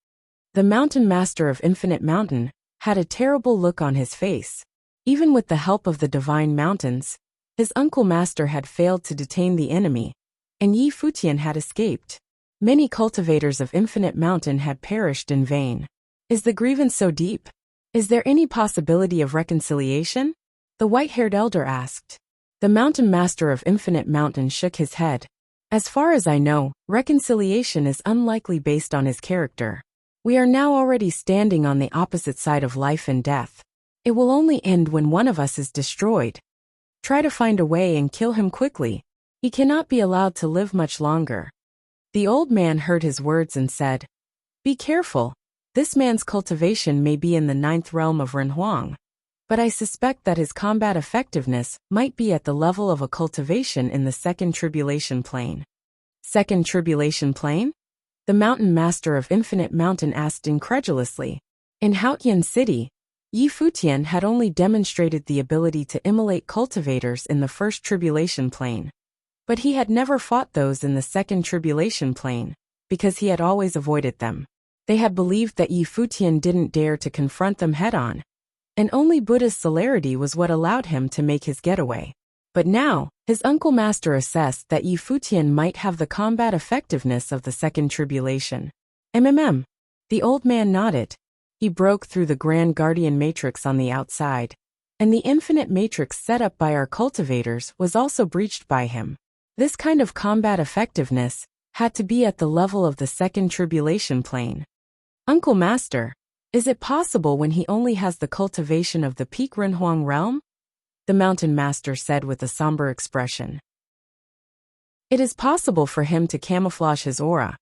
The Mountain Master of Infinite Mountain had a terrible look on his face. Even with the help of the Divine Mountains, his Uncle Master had failed to detain the enemy, and Yi Futian had escaped. Many cultivators of Infinite Mountain had perished in vain. Is the grievance so deep? Is there any possibility of reconciliation? The white-haired elder asked. The Mountain Master of Infinite Mountain shook his head. As far as I know, reconciliation is unlikely based on his character. We are now already standing on the opposite side of life and death. It will only end when one of us is destroyed. Try to find a way and kill him quickly. He cannot be allowed to live much longer. The old man heard his words and said, Be careful. This man's cultivation may be in the 9th realm of Renhuang, but I suspect that his combat effectiveness might be at the level of a cultivation in the 2nd Tribulation Plane. 2nd Tribulation Plane? The Mountain Master of Infinite Mountain asked incredulously. In Haotian City, Yi Futian had only demonstrated the ability to immolate cultivators in the 1st Tribulation Plane, but he had never fought those in the 2nd Tribulation Plane, because he had always avoided them. They had believed that Yi Futian didn't dare to confront them head-on, and only Buddha's celerity was what allowed him to make his getaway. But now, his Uncle Master assessed that Yi Futian might have the combat effectiveness of the 2nd Tribulation. The old man nodded. He broke through the Grand Guardian Matrix on the outside, and the infinite matrix set up by our cultivators was also breached by him. This kind of combat effectiveness had to be at the level of the 2nd Tribulation Plane. Uncle Master, is it possible when he only has the cultivation of the peak Renhuang realm? The Mountain Master said with a somber expression. It is possible for him to camouflage his aura,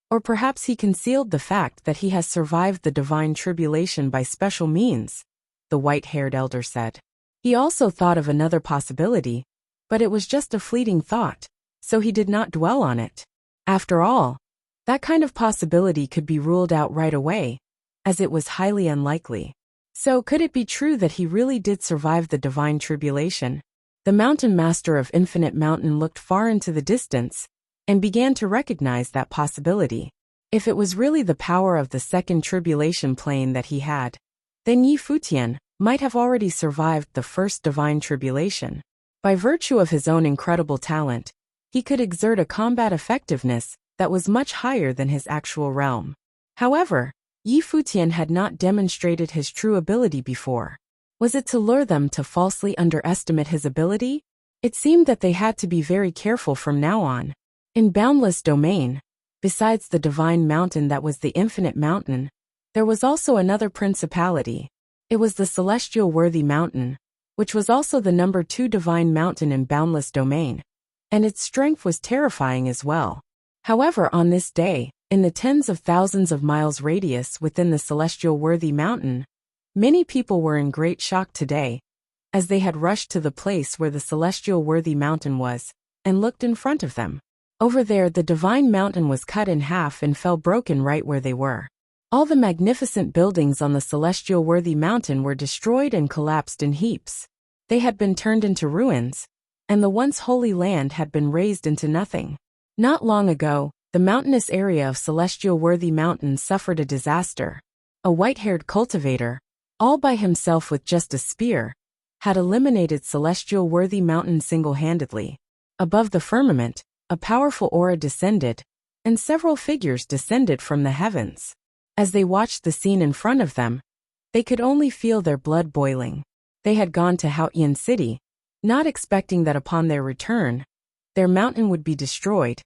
or perhaps he concealed the fact that he has survived the divine tribulation by special means, the white-haired elder said. He also thought of another possibility, but it was just a fleeting thought, so he did not dwell on it. After all, that kind of possibility could be ruled out right away, as it was highly unlikely. So could it be true that he really did survive the divine tribulation? The Mountain Master of Infinite Mountain looked far into the distance and began to recognize that possibility. If it was really the power of the 2nd Tribulation Plane that he had, then Yi Futian might have already survived the first divine tribulation. By virtue of his own incredible talent, he could exert a combat effectiveness that was much higher than his actual realm. However, Yi Futian had not demonstrated his true ability before. Was it to lure them to falsely underestimate his ability? It seemed that they had to be very careful from now on. In Boundless Domain, besides the Divine Mountain that was the Infinite Mountain, there was also another principality. It was the Celestial Worthy Mountain, which was also the number 2 Divine Mountain in Boundless Domain, and its strength was terrifying as well. However, on this day, in the tens of thousands of miles radius within the Celestial Worthy Mountain, many people were in great shock today, as they had rushed to the place where the Celestial Worthy Mountain was, and looked in front of them. Over there, the Divine Mountain was cut in half and fell broken right where they were. All the magnificent buildings on the Celestial Worthy Mountain were destroyed and collapsed in heaps. They had been turned into ruins, and the once holy land had been razed into nothing. Not long ago, the mountainous area of Celestial Worthy Mountain suffered a disaster. A white-haired cultivator, all by himself with just a spear, had eliminated Celestial Worthy Mountain single-handedly. Above the firmament, a powerful aura descended, and several figures descended from the heavens. As they watched the scene in front of them, they could only feel their blood boiling. They had gone to Futian City, not expecting that upon their return, their mountain would be destroyed,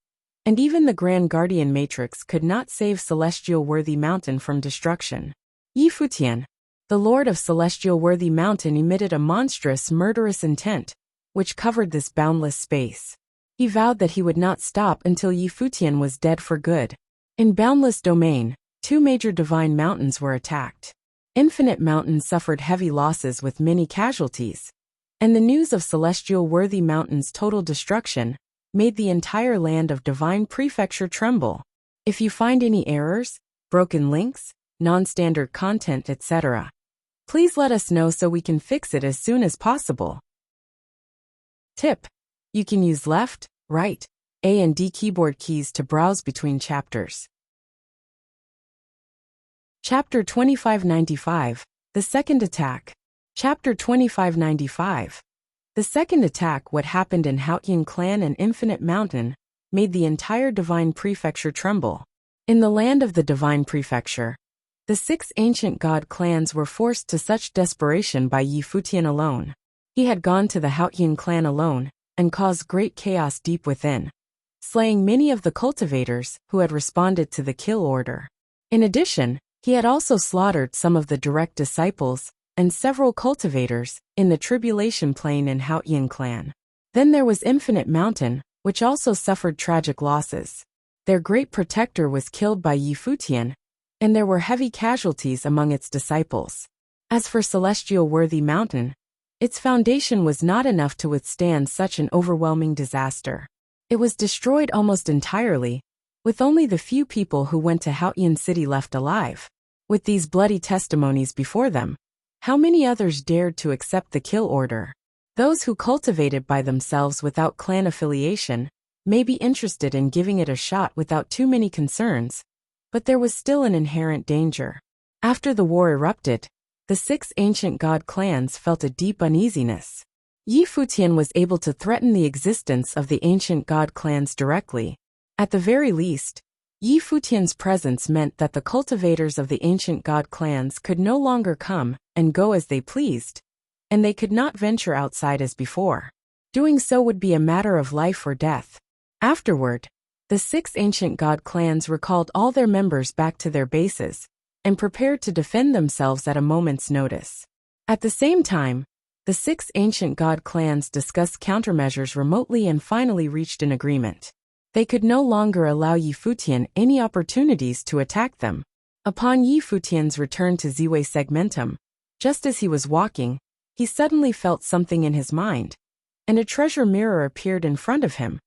and even the Grand Guardian Matrix could not save Celestial Worthy Mountain from destruction. Futian, the Lord of Celestial Worthy Mountain, emitted a monstrous, murderous intent, which covered this boundless space. He vowed that he would not stop until Futian was dead for good. In Boundless Domain, 2 major divine mountains were attacked. Infinite Mountain suffered heavy losses with many casualties, and the news of Celestial Worthy Mountain's total destruction made the entire land of Divine Prefecture tremble. If you find any errors, broken links, non-standard content, etc., please let us know so we can fix it as soon as possible. Tip: you can use left, right, A and D keyboard keys to browse between chapters. Chapter 2595, The Second Attack. Chapter 2595. The second attack, what happened in Futian Clan and Infinite Mountain, made the entire Divine Prefecture tremble. In the land of the Divine Prefecture, the 6 ancient god clans were forced to such desperation by Futian alone. He had gone to the Futian clan alone, and caused great chaos deep within, slaying many of the cultivators who had responded to the kill order. In addition, he had also slaughtered some of the direct disciples and several cultivators in the Tribulation Plane in Futian clan. Then there was Infinite Mountain, which also suffered tragic losses. Their great protector was killed by Futian, and there were heavy casualties among its disciples. As for Celestial Worthy Mountain, its foundation was not enough to withstand such an overwhelming disaster. It was destroyed almost entirely, with only the few people who went to Futian City left alive. With these bloody testimonies before them, how many others dared to accept the kill order? Those who cultivated by themselves without clan affiliation may be interested in giving it a shot without too many concerns, but there was still an inherent danger. After the war erupted, the 6 ancient god clans felt a deep uneasiness. Futian was able to threaten the existence of the ancient god clans directly. At the very least, Futian's presence meant that the cultivators of the ancient god clans could no longer come and go as they pleased, and they could not venture outside as before. Doing so would be a matter of life or death. Afterward, the 6 ancient god clans recalled all their members back to their bases and prepared to defend themselves at a moment's notice. At the same time, the 6 ancient god clans discussed countermeasures remotely and finally reached an agreement. They could no longer allow Futian any opportunities to attack them. Upon Futian's return to Ziwei Segmentum, just as he was walking, he suddenly felt something in his mind, and a treasure mirror appeared in front of him.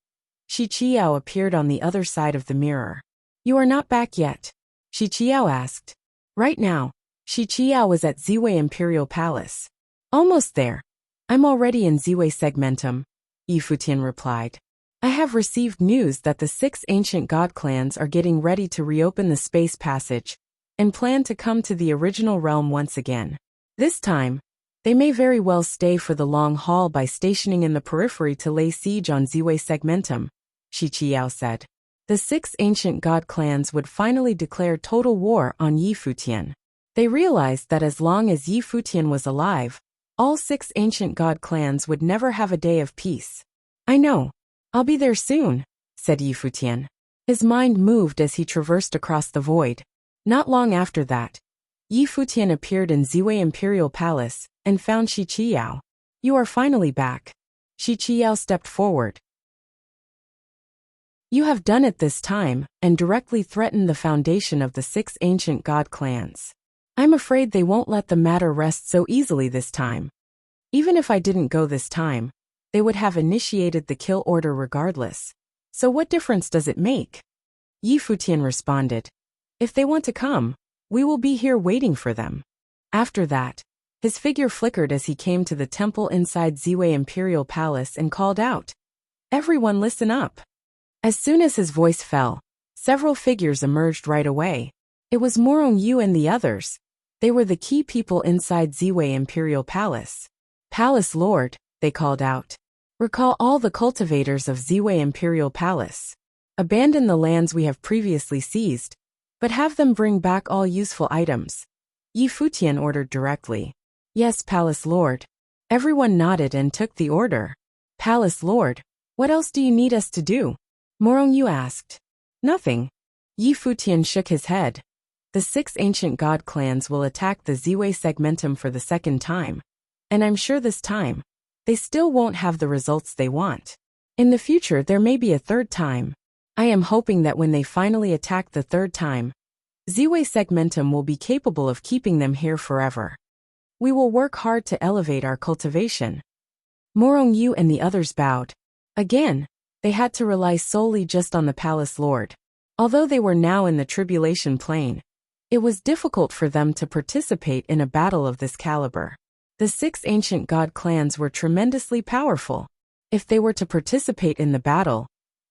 Shi Qiao appeared on the other side of the mirror. "You are not back yet?" Shi Qiao asked. Right now, Shi Qiao was at Ziwei Imperial Palace. "Almost there. I'm already in Ziwei Segmentum," Futian replied. "I have received news that the 6 ancient god clans are getting ready to reopen the space passage and plan to come to the original realm once again. This time, they may very well stay for the long haul by stationing in the periphery to lay siege on Ziwei Segmentum," Shi Qiao said. The 6 ancient god clans would finally declare total war on Futian. They realized that as long as Futian was alive, all 6 ancient god clans would never have a day of peace. "I know. I'll be there soon," said Futian. His mind moved as he traversed across the void. Not long after that, Futian appeared in Ziwei Imperial Palace and found Shi Qiao. "You are finally back." Shi Qiao stepped forward. "You have done it this time and directly threatened the foundation of the 6 ancient god clans. I'm afraid they won't let the matter rest so easily this time. Even if I didn't go this time, they would have initiated the kill order regardless. So what difference does it make?" Futian responded. "If they want to come, we will be here waiting for them." After that, his figure flickered as he came to the temple inside Ziwei Imperial Palace and called out, "Everyone listen up." As soon as his voice fell, Several figures emerged right away. It was Morong Yu and the others. They were the key people inside Ziwei Imperial Palace. Palace Lord, they called out. Recall all the cultivators of Ziwei Imperial Palace. Abandon the lands we have previously seized, but have them bring back all useful items. Yi Futian ordered directly. Yes, Palace Lord. Everyone nodded and took the order. Palace Lord, what else do you need us to do? Morong Yu asked. Nothing. Yi Futian shook his head. The 6 ancient god clans will attack the Ziwei segmentum for the second time. And I'm sure this time, they still won't have the results they want. In the future there may be a third time. I am hoping that when they finally attack the third time, Ziwei segmentum will be capable of keeping them here forever. We will work hard to elevate our cultivation. Morong Yu and the others bowed. Again, they had to rely solely just on the Palace Lord. Although they were now in the tribulation plane, it was difficult for them to participate in a battle of this caliber. The 6 ancient god clans were tremendously powerful. If they were to participate in the battle,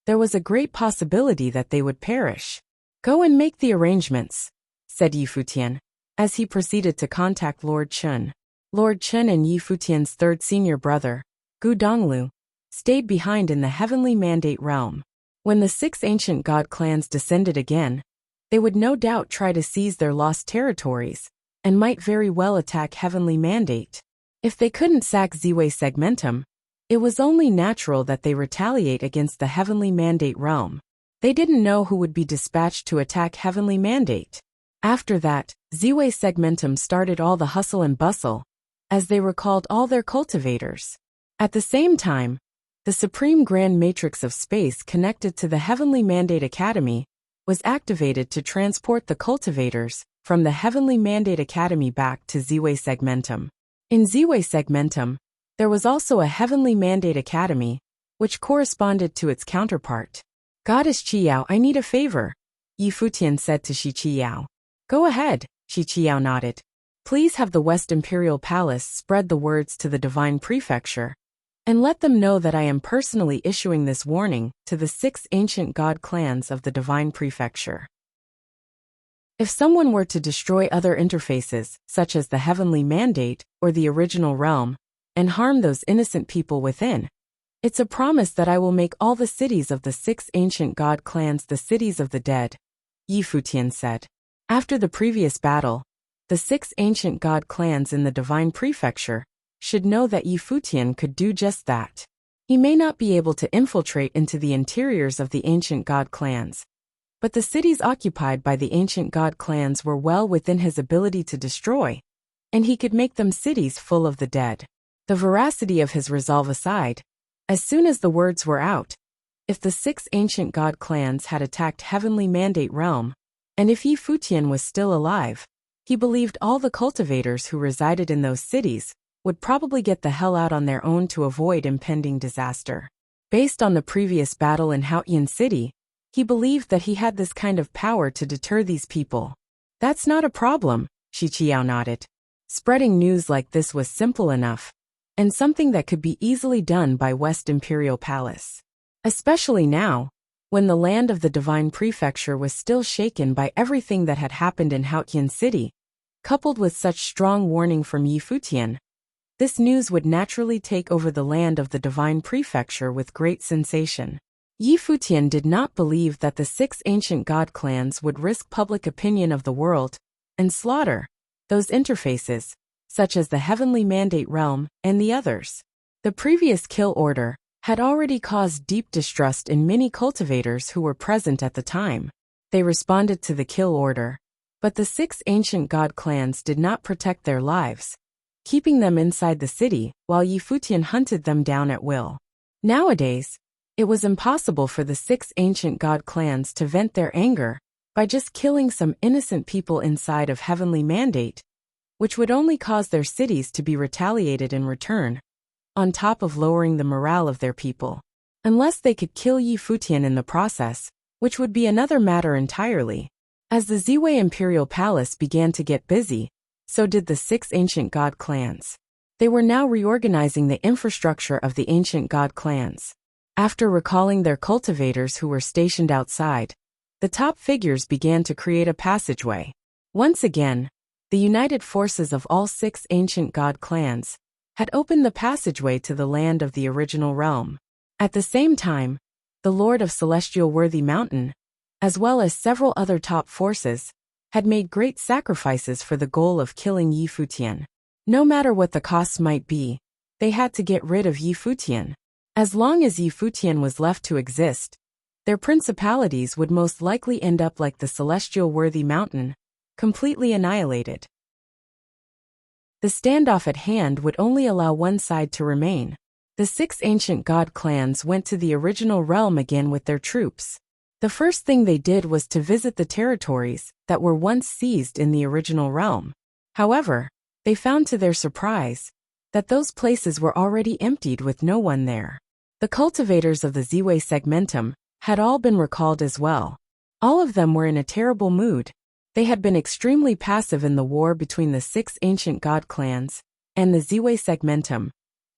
there was a great possibility that they would perish. Go and make the arrangements, said Yi Futian, as he proceeded to contact Lord Chun. Lord Chun and Yi Futian's third senior brother, Gu Donglu, stayed behind in the Heavenly Mandate realm. When the 6 ancient god clans descended again, they would no doubt try to seize their lost territories, and might very well attack Heavenly Mandate. If they couldn't sack Ziwei segmentum, it was only natural that they retaliate against the Heavenly Mandate realm. They didn't know who would be dispatched to attack Heavenly Mandate. After that, Ziwei segmentum started all the hustle and bustle, as they recalled all their cultivators. At the same time, the Supreme Grand Matrix of Space connected to the Heavenly Mandate Academy was activated to transport the cultivators from the Heavenly Mandate Academy back to Ziwei segmentum. In Ziwei segmentum, there was also a Heavenly Mandate Academy, which corresponded to its counterpart. Goddess Qiyao, I need a favor, Yi Futian said to Shi Qiyao. Go ahead, Shi Qiyao nodded. Please have the West Imperial Palace spread the words to the Divine Prefecture, and let them know that I am personally issuing this warning to the 6 ancient god clans of the Divine Prefecture. If someone were to destroy other interfaces, such as the Heavenly Mandate or the original realm, and harm those innocent people within, it's a promise that I will make all the cities of the 6 ancient god clans the cities of the dead, Yi Futian said. After the previous battle, the 6 ancient god clans in the Divine Prefecture should know that Yi Futian could do just that. He may not be able to infiltrate into the interiors of the ancient god clans, but the cities occupied by the ancient god clans were well within his ability to destroy, and he could make them cities full of the dead. The veracity of his resolve aside, as soon as the words were out, if the 6 ancient god clans had attacked Heavenly Mandate realm, and if Yi Futian was still alive, he believed all the cultivators who resided in those cities would probably get the hell out on their own to avoid impending disaster. Based on the previous battle in Haotian City, he believed that he had this kind of power to deter these people. That's not a problem, Shi Qiao nodded. Spreading news like this was simple enough, and something that could be easily done by West Imperial Palace. Especially now, when the land of the Divine Prefecture was still shaken by everything that had happened in Haotian City, coupled with such strong warning from Yi Futian. This news would naturally take over the land of the Divine Prefecture with great sensation. Yi Futian did not believe that the 6 ancient god clans would risk public opinion of the world and slaughter those interfaces, such as the Heavenly Mandate realm and the others. The previous kill order had already caused deep distrust in many cultivators who were present at the time. They responded to the kill order, but the 6 ancient god clans did not protect their lives, keeping them inside the city while Yi Futian hunted them down at will. Nowadays, it was impossible for the 6 ancient god clans to vent their anger by just killing some innocent people inside of Heavenly Mandate, which would only cause their cities to be retaliated in return, on top of lowering the morale of their people. Unless they could kill Yi Futian in the process, which would be another matter entirely. As the Ziwei Imperial Palace began to get busy, so did the 6 ancient god clans. They were now reorganizing the infrastructure of the ancient god clans. After recalling their cultivators who were stationed outside, the top figures began to create a passageway. Once again, the united forces of all 6 ancient god clans had opened the passageway to the land of the original realm. At the same time, the Lord of Celestial Worthy Mountain, as well as several other top forces, had made great sacrifices for the goal of killing Yi Futian. No matter what the costs might be, they had to get rid of Yi Futian. As long as Yi Futian was left to exist, their principalities would most likely end up like the Celestial Worthy Mountain, completely annihilated. The standoff at hand would only allow one side to remain. The 6 ancient god clans went to the original realm again with their troops. The first thing they did was to visit the territories that were once seized in the original realm. However, they found to their surprise that those places were already emptied with no one there. The cultivators of the Ziwei segmentum had all been recalled as well. All of them were in a terrible mood. They had been extremely passive in the war between the 6 ancient god clans and the Ziwei segmentum.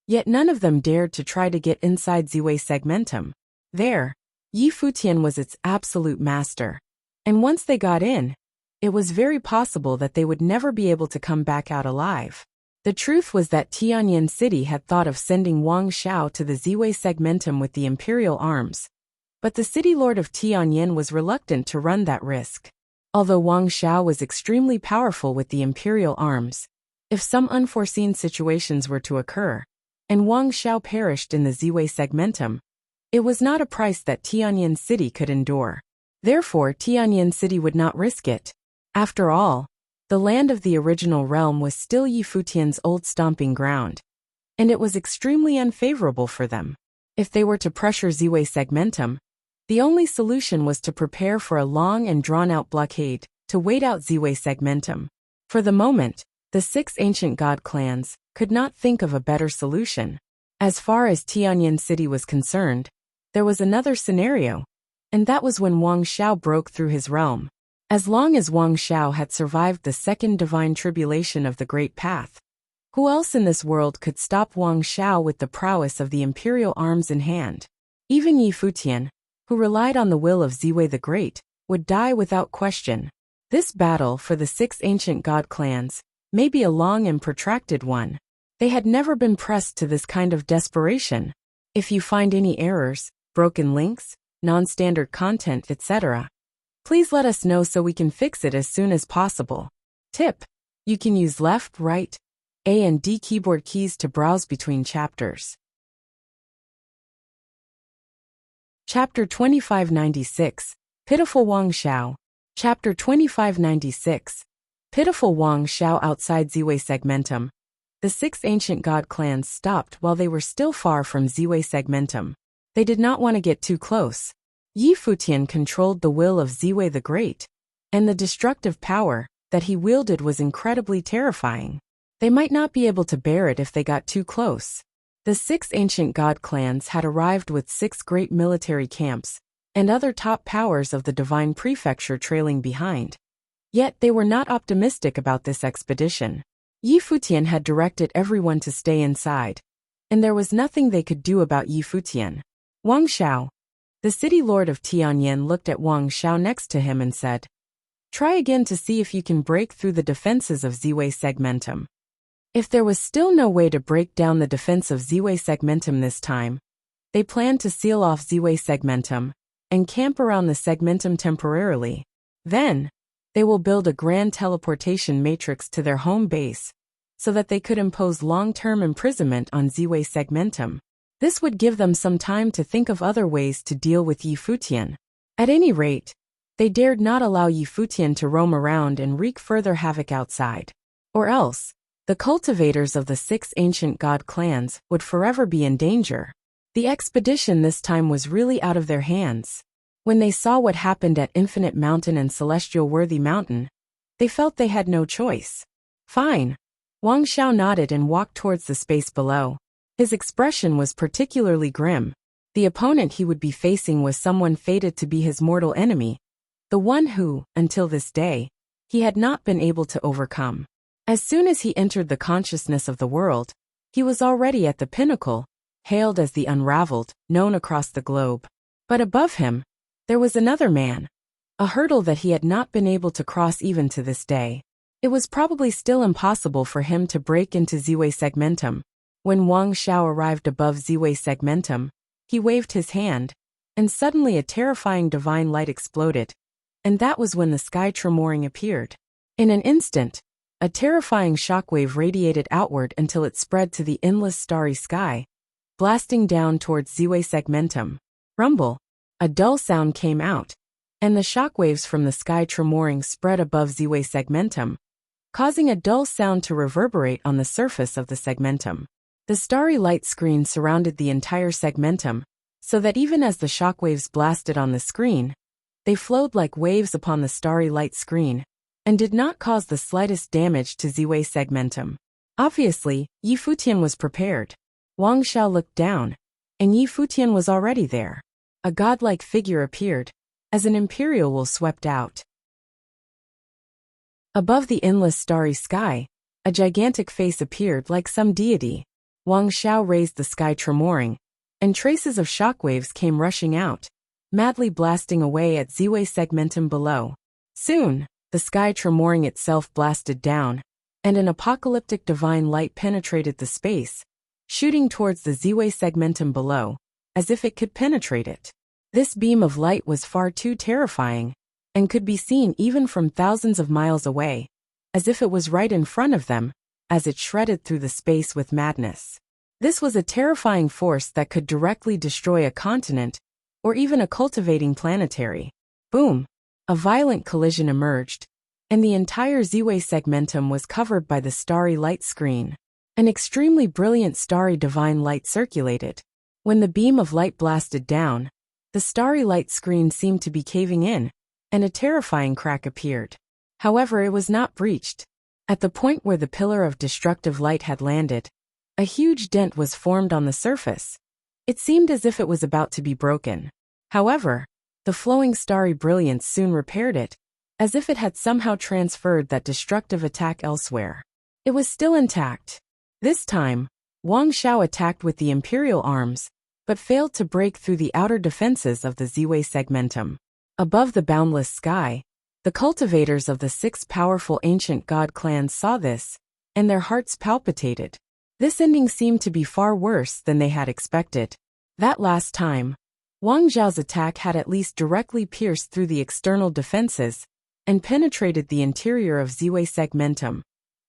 Yet none of them dared to try to get inside Ziwei segmentum. There, Yi Futian was its absolute master. And once they got in, it was very possible that they would never be able to come back out alive. The truth was that Tianyan City had thought of sending Wang Xiao to the Ziwei segmentum with the imperial arms, but the city lord of Tianyan was reluctant to run that risk. Although Wang Xiao was extremely powerful with the imperial arms, if some unforeseen situations were to occur, and Wang Xiao perished in the Ziwei segmentum, it was not a price that Tianyan City could endure. Therefore, Tianyan City would not risk it. After all, the land of the original realm was still Yi Futian's old stomping ground, and it was extremely unfavorable for them. If they were to pressure Ziwei segmentum, the only solution was to prepare for a long and drawn-out blockade to wait out Ziwei segmentum. For the moment, the 6 ancient god clans could not think of a better solution. As far as Tianyan City was concerned, there was another scenario, and that was when Wang Xiao broke through his realm. As long as Wang Xiao had survived the second divine tribulation of the Great Path, who else in this world could stop Wang Xiao with the prowess of the imperial arms in hand? Even Yi Futian, who relied on the will of Ziwei the Great, would die without question. This battle for the 6 ancient god clans may be a long and protracted one. They had never been pressed to this kind of desperation. If you find any errors, broken links, non-standard content, etc., please let us know so we can fix it as soon as possible. Tip: you can use left, right, A and D keyboard keys to browse between chapters. Chapter 2596, Pitiful Wang Xiao. Chapter 2596, Pitiful Wang Xiao. Outside Ziwei segmentum, the 6 ancient god clans stopped while they were still far from Ziwei segmentum. They did not want to get too close. Yi Futian controlled the will of Ziwei the Great, and the destructive power that he wielded was incredibly terrifying. They might not be able to bear it if they got too close. The 6 ancient god clans had arrived with 6 great military camps, and other top powers of the divine prefecture trailing behind. Yet they were not optimistic about this expedition. Yi Futian had directed everyone to stay inside, and there was nothing they could do about Yi Futian. Wang Xiao, the city lord of Tianyan, looked at Wang Xiao next to him and said, "Try again to see if you can break through the defenses of Ziwei segmentum." If there was still no way to break down the defense of Ziwei segmentum this time, they planned to seal off Ziwei segmentum and camp around the segmentum temporarily. Then, they will build a grand teleportation matrix to their home base so that they could impose long-term imprisonment on Ziwei segmentum. This would give them some time to think of other ways to deal with Yi Futian. At any rate, they dared not allow Yi Futian to roam around and wreak further havoc outside. Or else, the cultivators of the 6 ancient god clans would forever be in danger. The expedition this time was really out of their hands. When they saw what happened at Infinite Mountain and Celestial Worthy Mountain, they felt they had no choice. Fine. Wang Xiao nodded and walked towards the space below. His expression was particularly grim. The opponent he would be facing was someone fated to be his mortal enemy, the one who, until this day, he had not been able to overcome. As soon as he entered the consciousness of the world, he was already at the pinnacle, hailed as the Unraveled, known across the globe. But above him, there was another man, a hurdle that he had not been able to cross even to this day. It was probably still impossible for him to break into Ziwei Segmentum. When Wang Xiao arrived above Ziwei Segmentum, he waved his hand, and suddenly a terrifying divine light exploded. And that was when the sky tremoring appeared. In an instant, a terrifying shockwave radiated outward until it spread to the endless starry sky, blasting down towards Ziwei Segmentum. Rumble! A dull sound came out, and the shockwaves from the sky tremoring spread above Ziwei Segmentum, causing a dull sound to reverberate on the surface of the segmentum. The starry light screen surrounded the entire segmentum, so that even as the shockwaves blasted on the screen, they flowed like waves upon the starry light screen, and did not cause the slightest damage to Ziwei Segmentum. Obviously, Yi Futian was prepared. Wang Xiao looked down, and Yi Futian was already there. A godlike figure appeared, as an imperial will swept out. Above the endless starry sky, a gigantic face appeared like some deity. Wang Xiao raised the sky tremoring, and traces of shockwaves came rushing out, madly blasting away at Ziwei Segmentum below. Soon, the sky tremoring itself blasted down, and an apocalyptic divine light penetrated the space, shooting towards the Ziwei Segmentum below, as if it could penetrate it. This beam of light was far too terrifying, and could be seen even from thousands of miles away, as if it was right in front of them, as it shredded through the space with madness. This was a terrifying force that could directly destroy a continent, or even a cultivating planetary. Boom! A violent collision emerged, and the entire Ziwei Segmentum was covered by the starry light screen. An extremely brilliant starry divine light circulated. When the beam of light blasted down, the starry light screen seemed to be caving in, and a terrifying crack appeared. However, it was not breached. At the point where the pillar of destructive light had landed, a huge dent was formed on the surface. It seemed as if it was about to be broken. However, the flowing starry brilliance soon repaired it, as if it had somehow transferred that destructive attack elsewhere. It was still intact. This time, Wang Xiao attacked with the imperial arms, but failed to break through the outer defenses of the Ziwei Segmentum. Above the boundless sky, the cultivators of the 6 powerful ancient god clans saw this, and their hearts palpitated. This ending seemed to be far worse than they had expected. That last time, Wang Xiao's attack had at least directly pierced through the external defenses, and penetrated the interior of Ziwei Segmentum,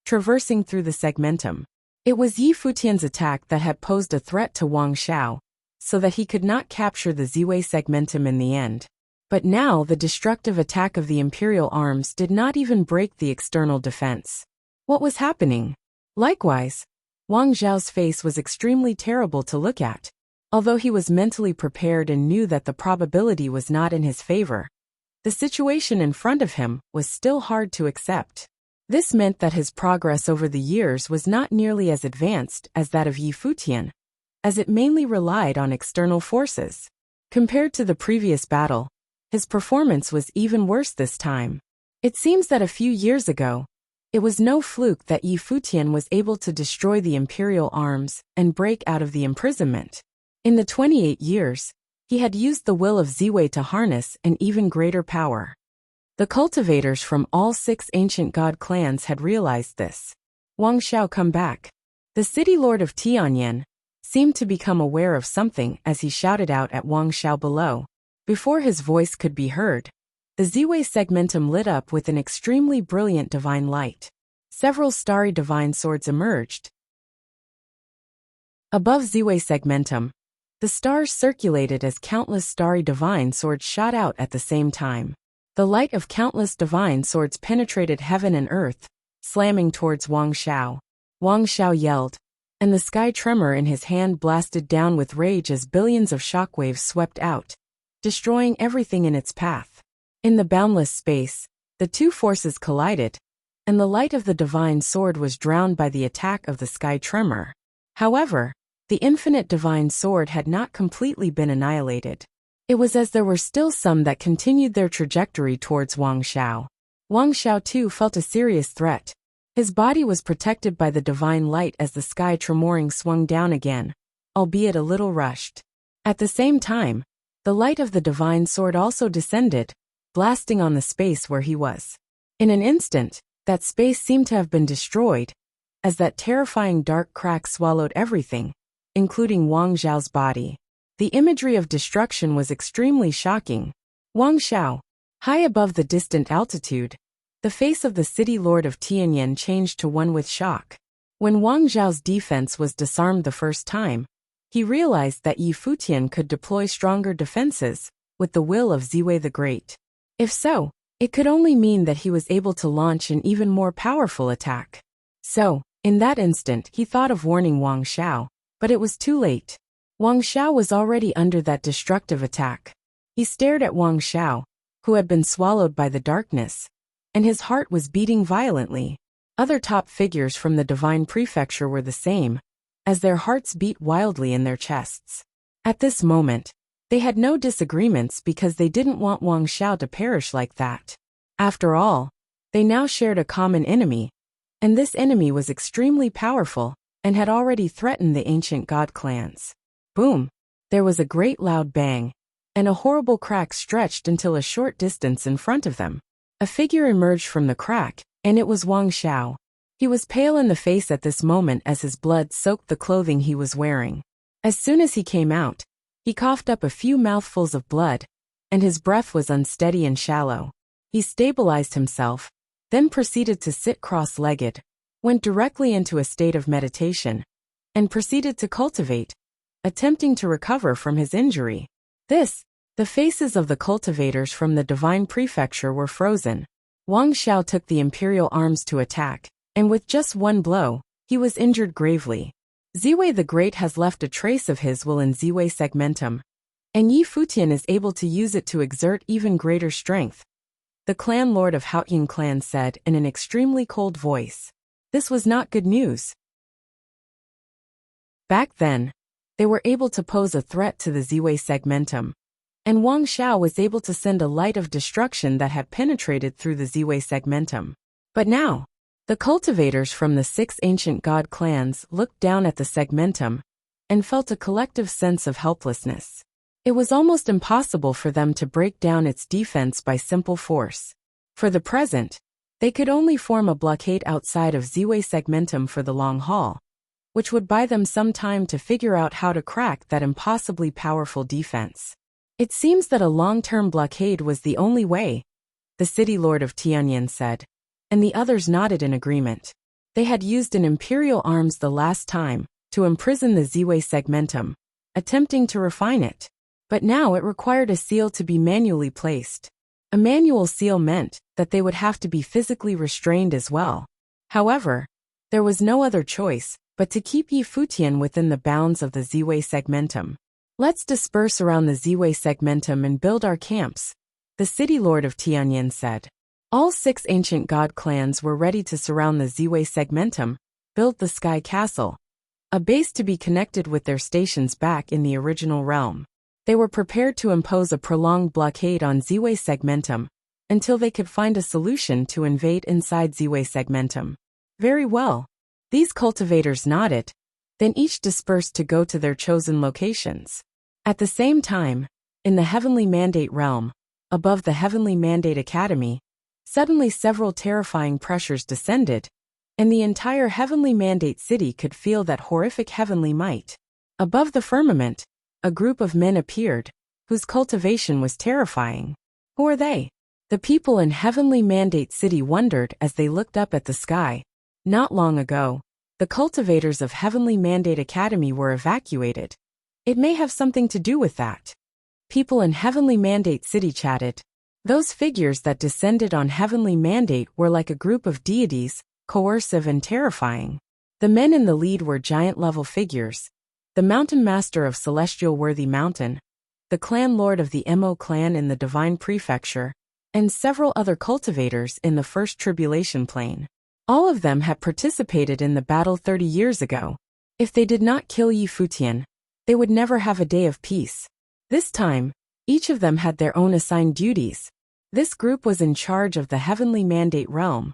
traversing through the segmentum. It was Yi Futian's attack that had posed a threat to Wang Xiao, so that he could not capture the Ziwei Segmentum in the end. But now the destructive attack of the imperial arms did not even break the external defense. What was happening? Likewise, Wang Xiao's face was extremely terrible to look at. Although he was mentally prepared and knew that the probability was not in his favor, the situation in front of him was still hard to accept. This meant that his progress over the years was not nearly as advanced as that of Yi Futian, as it mainly relied on external forces. Compared to the previous battle, his performance was even worse this time. It seems that a few years ago, it was no fluke that Yi Futian was able to destroy the imperial arms and break out of the imprisonment. In the 28 years, he had used the will of Ziwei to harness an even greater power. The cultivators from all 6 ancient god clans had realized this. Wang Xiao come back. The city lord of Tianyan seemed to become aware of something as he shouted out at Wang Xiao below. Before his voice could be heard, the Ziwei Segmentum lit up with an extremely brilliant divine light. Several starry divine swords emerged. Above Ziwei Segmentum, the stars circulated as countless starry divine swords shot out at the same time. The light of countless divine swords penetrated heaven and earth, slamming towards Wang Xiao. Wang Xiao yelled, and the sky tremor in his hand blasted down with rage as billions of shockwaves swept out, destroying everything in its path. In the boundless space, the two forces collided, and the light of the divine sword was drowned by the attack of the sky tremor. However, the infinite divine sword had not completely been annihilated. It was as there were still some that continued their trajectory towards Wang Xiao. Wang Xiao too felt a serious threat. His body was protected by the divine light as the sky tremoring swung down again, albeit a little rushed. At the same time, the light of the divine sword also descended, blasting on the space where he was. In an instant, that space seemed to have been destroyed, as that terrifying dark crack swallowed everything, including Wang Zhao's body. The imagery of destruction was extremely shocking. Wang Zhao, high above the distant altitude, the face of the city lord of Tianyan changed to one with shock. When Wang Zhao's defense was disarmed the first time, he realized that Yi Futian could deploy stronger defenses, with the will of Ziwei the Great. If so, it could only mean that he was able to launch an even more powerful attack. So, in that instant he thought of warning Wang Zhao, but it was too late. Wang Zhao was already under that destructive attack. He stared at Wang Zhao, who had been swallowed by the darkness, and his heart was beating violently. Other top figures from the divine prefecture were the same, as their hearts beat wildly in their chests. At this moment, they had no disagreements because they didn't want Wang Zhao to perish like that. After all, they now shared a common enemy, and this enemy was extremely powerful and had already threatened the ancient god clans. Boom! There was a great loud bang, and a horrible crack stretched until a short distance in front of them. A figure emerged from the crack, and it was Wang Zhao. He was pale in the face at this moment as his blood soaked the clothing he was wearing. As soon as he came out, he coughed up a few mouthfuls of blood, and his breath was unsteady and shallow. He stabilized himself, then proceeded to sit cross-legged, went directly into a state of meditation, and proceeded to cultivate, attempting to recover from his injury. The faces of the cultivators from the divine prefecture were frozen. Wang Zhao took the imperial arms to attack, and with just one blow, he was injured gravely. Ziwei the Great has left a trace of his will in Ziwei segmentum, and Yi Futian is able to use it to exert even greater strength. The clan lord of Haoyin clan said in an extremely cold voice. This was not good news. Back then, they were able to pose a threat to the Ziwei segmentum, and Wang Zhao was able to send a light of destruction that had penetrated through the Ziwei segmentum. But now, the cultivators from the 6 ancient god clans looked down at the segmentum and felt a collective sense of helplessness. It was almost impossible for them to break down its defense by simple force. For the present, they could only form a blockade outside of Ziwei segmentum for the long haul, which would buy them some time to figure out how to crack that impossibly powerful defense. It seems that a long-term blockade was the only way, the city lord of Tianyan said, and the others nodded in agreement. They had used an imperial arms the last time to imprison the Ziwei segmentum, attempting to refine it. But now it required a seal to be manually placed. A manual seal meant that they would have to be physically restrained as well. However, there was no other choice but to keep Yi Futian within the bounds of the Ziwei segmentum. Let's disperse around the Ziwei segmentum and build our camps, the city lord of Tianyan said. All 6 ancient god clans were ready to surround the Ziwei segmentum, build the Sky Castle, a base to be connected with their stations back in the original realm. They were prepared to impose a prolonged blockade on Ziwei segmentum until they could find a solution to invade inside Ziwei segmentum. Very well. These cultivators nodded, then each dispersed to go to their chosen locations. At the same time, in the Heavenly Mandate realm, above the Heavenly Mandate Academy, suddenly several terrifying pressures descended, and the entire Heavenly Mandate city could feel that horrific heavenly might. Above the firmament, a group of men appeared, whose cultivation was terrifying. Who are they? The people in Heavenly Mandate City wondered as they looked up at the sky. Not long ago, the cultivators of Heavenly Mandate Academy were evacuated. It may have something to do with that. People in Heavenly Mandate City chatted. Those figures that descended on Heavenly Mandate were like a group of deities, coercive and terrifying. The men in the lead were giant-level figures. The Mountain Master of Celestial Worthy Mountain, the Clan Lord of the Mo clan in the Divine Prefecture, and several other cultivators in the First Tribulation Plane. All of them had participated in the battle 30 years ago. If they did not kill Yi Futian, they would never have a day of peace. This time, each of them had their own assigned duties. This group was in charge of the Heavenly Mandate realm,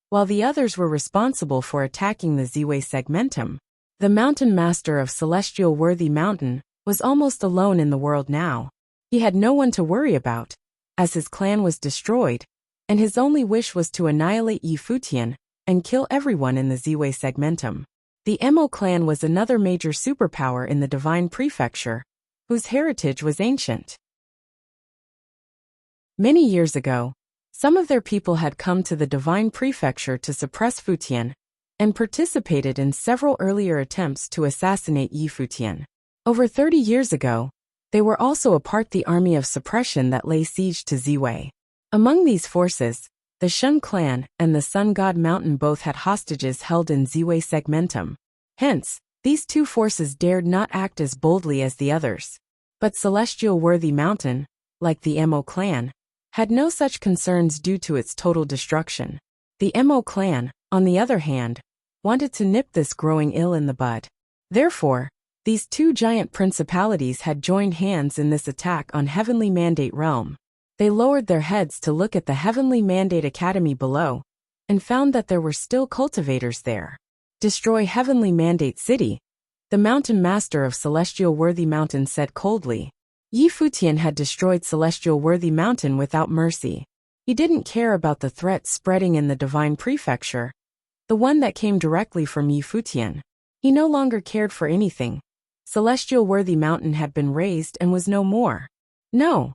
while the others were responsible for attacking the Ziwei segmentum. The Mountain Master of Celestial Worthy Mountain was almost alone in the world now. He had no one to worry about, as his clan was destroyed, and his only wish was to annihilate Yi Futian and kill everyone in the Ziwei segmentum. The Mo clan was another major superpower in the Divine Prefecture, whose heritage was ancient. Many years ago, some of their people had come to the Divine Prefecture to suppress Futian, and participated in several earlier attempts to assassinate Yi Futian. Over 30 years ago, they were also a part of the army of suppression that lay siege to Ziwei. Among these forces, the Shun clan and the Sun God Mountain both had hostages held in Ziwei segmentum. Hence, these two forces dared not act as boldly as the others. But Celestial Worthy Mountain, like the Mo clan, had no such concerns due to its total destruction. The Mo clan, on the other hand, wanted to nip this growing ill in the bud. Therefore, these two giant principalities had joined hands in this attack on Heavenly Mandate Realm. They lowered their heads to look at the Heavenly Mandate Academy below, and found that there were still cultivators there. Destroy Heavenly Mandate City, the Mountain Master of Celestial Worthy Mountain said coldly. Yi Futian had destroyed Celestial Worthy Mountain without mercy. He didn't care about the threat spreading in the Divine Prefecture, the one that came directly from Yi Futian. He no longer cared for anything. Celestial Worthy Mountain had been razed and was no more. No.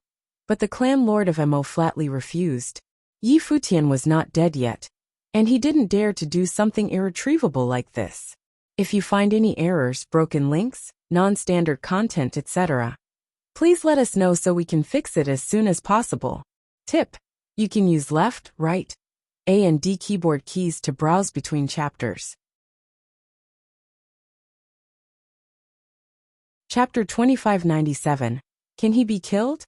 But the clan lord of Mo flatly refused. Yi Futian was not dead yet, and he didn't dare to do something irretrievable like this. If you find any errors, broken links, non-standard content, etc., please let us know so we can fix it as soon as possible. Tip: you can use left, right, A and D keyboard keys to browse between chapters. Chapter 2597. Can he be killed?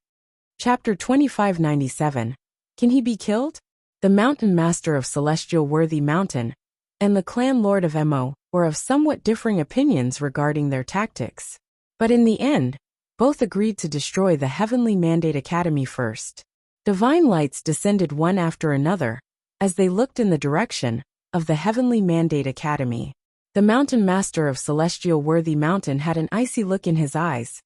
Chapter 2597. Can he be killed? The Mountain Master of Celestial Worthy Mountain and the Clan Lord of Mo were of somewhat differing opinions regarding their tactics. But in the end, both agreed to destroy the Heavenly Mandate Academy first. Divine lights descended one after another as they looked in the direction of the Heavenly Mandate Academy. The Mountain Master of Celestial Worthy Mountain had an icy look in his eyes,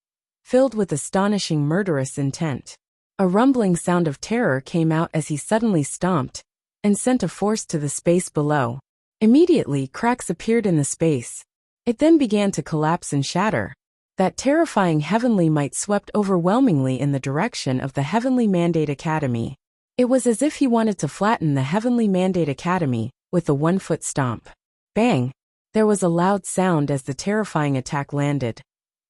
filled with astonishing murderous intent. A rumbling sound of terror came out as he suddenly stomped and sent a force to the space below. Immediately, cracks appeared in the space. It then began to collapse and shatter. That terrifying heavenly might swept overwhelmingly in the direction of the Heavenly Mandate Academy. It was as if he wanted to flatten the Heavenly Mandate Academy with a one-foot stomp. Bang! There was a loud sound as the terrifying attack landed.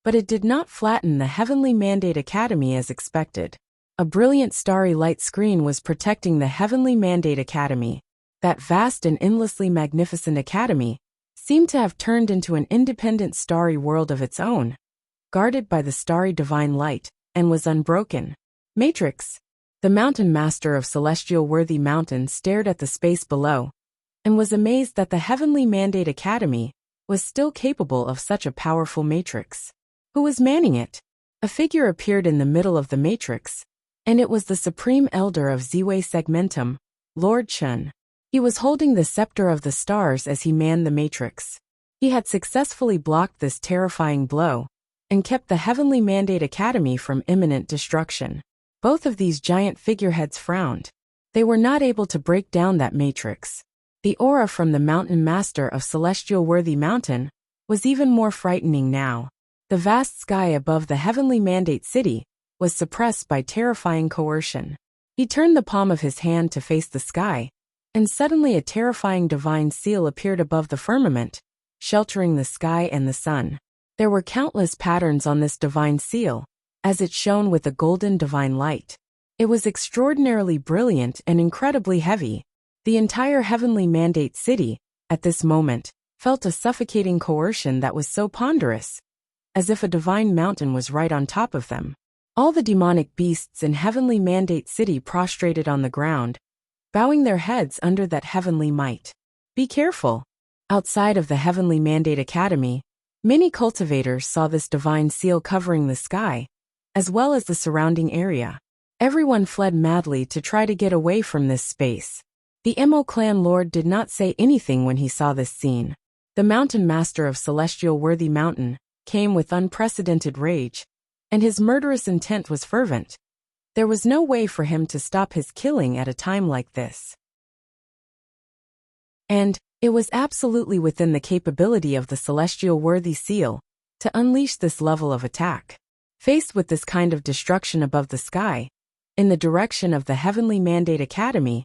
But it did not flatten the Heavenly Mandate Academy as expected. A brilliant starry light screen was protecting the Heavenly Mandate Academy. That vast and endlessly magnificent academy seemed to have turned into an independent starry world of its own, guarded by the starry divine light, and was unbroken. Matrix. The Mountain Master of Celestial Worthy Mountain stared at the space below, and was amazed that the Heavenly Mandate Academy was still capable of such a powerful matrix. Who was manning it? A figure appeared in the middle of the matrix, and it was the Supreme Elder of Ziwei Segmentum, Lord Chun. He was holding the scepter of the stars as he manned the matrix. He had successfully blocked this terrifying blow, and kept the Heavenly Mandate Academy from imminent destruction. Both of these giant figureheads frowned. They were not able to break down that matrix. The aura from the Mountain Master of Celestial Worthy Mountain was even more frightening now. The vast sky above the Heavenly Mandate City was suppressed by terrifying coercion. He turned the palm of his hand to face the sky, and suddenly a terrifying divine seal appeared above the firmament, sheltering the sky and the sun. There were countless patterns on this divine seal, as it shone with a golden divine light. It was extraordinarily brilliant and incredibly heavy. The entire Heavenly Mandate City, at this moment, felt a suffocating coercion that was so ponderous, as if a divine mountain was right on top of them. All the demonic beasts in Heavenly Mandate City prostrated on the ground, bowing their heads under that heavenly might. Be careful. Outside of the Heavenly Mandate Academy, many cultivators saw this divine seal covering the sky, as well as the surrounding area. Everyone fled madly to try to get away from this space. The Mo clan lord did not say anything when he saw this scene. The Mountain Master of Celestial Worthy Mountain came with unprecedented rage, and his murderous intent was fervent. There was no way for him to stop his killing at a time like this. And it was absolutely within the capability of the celestial worthy seal to unleash this level of attack. Faced with this kind of destruction above the sky, in the direction of the Heavenly Mandate Academy,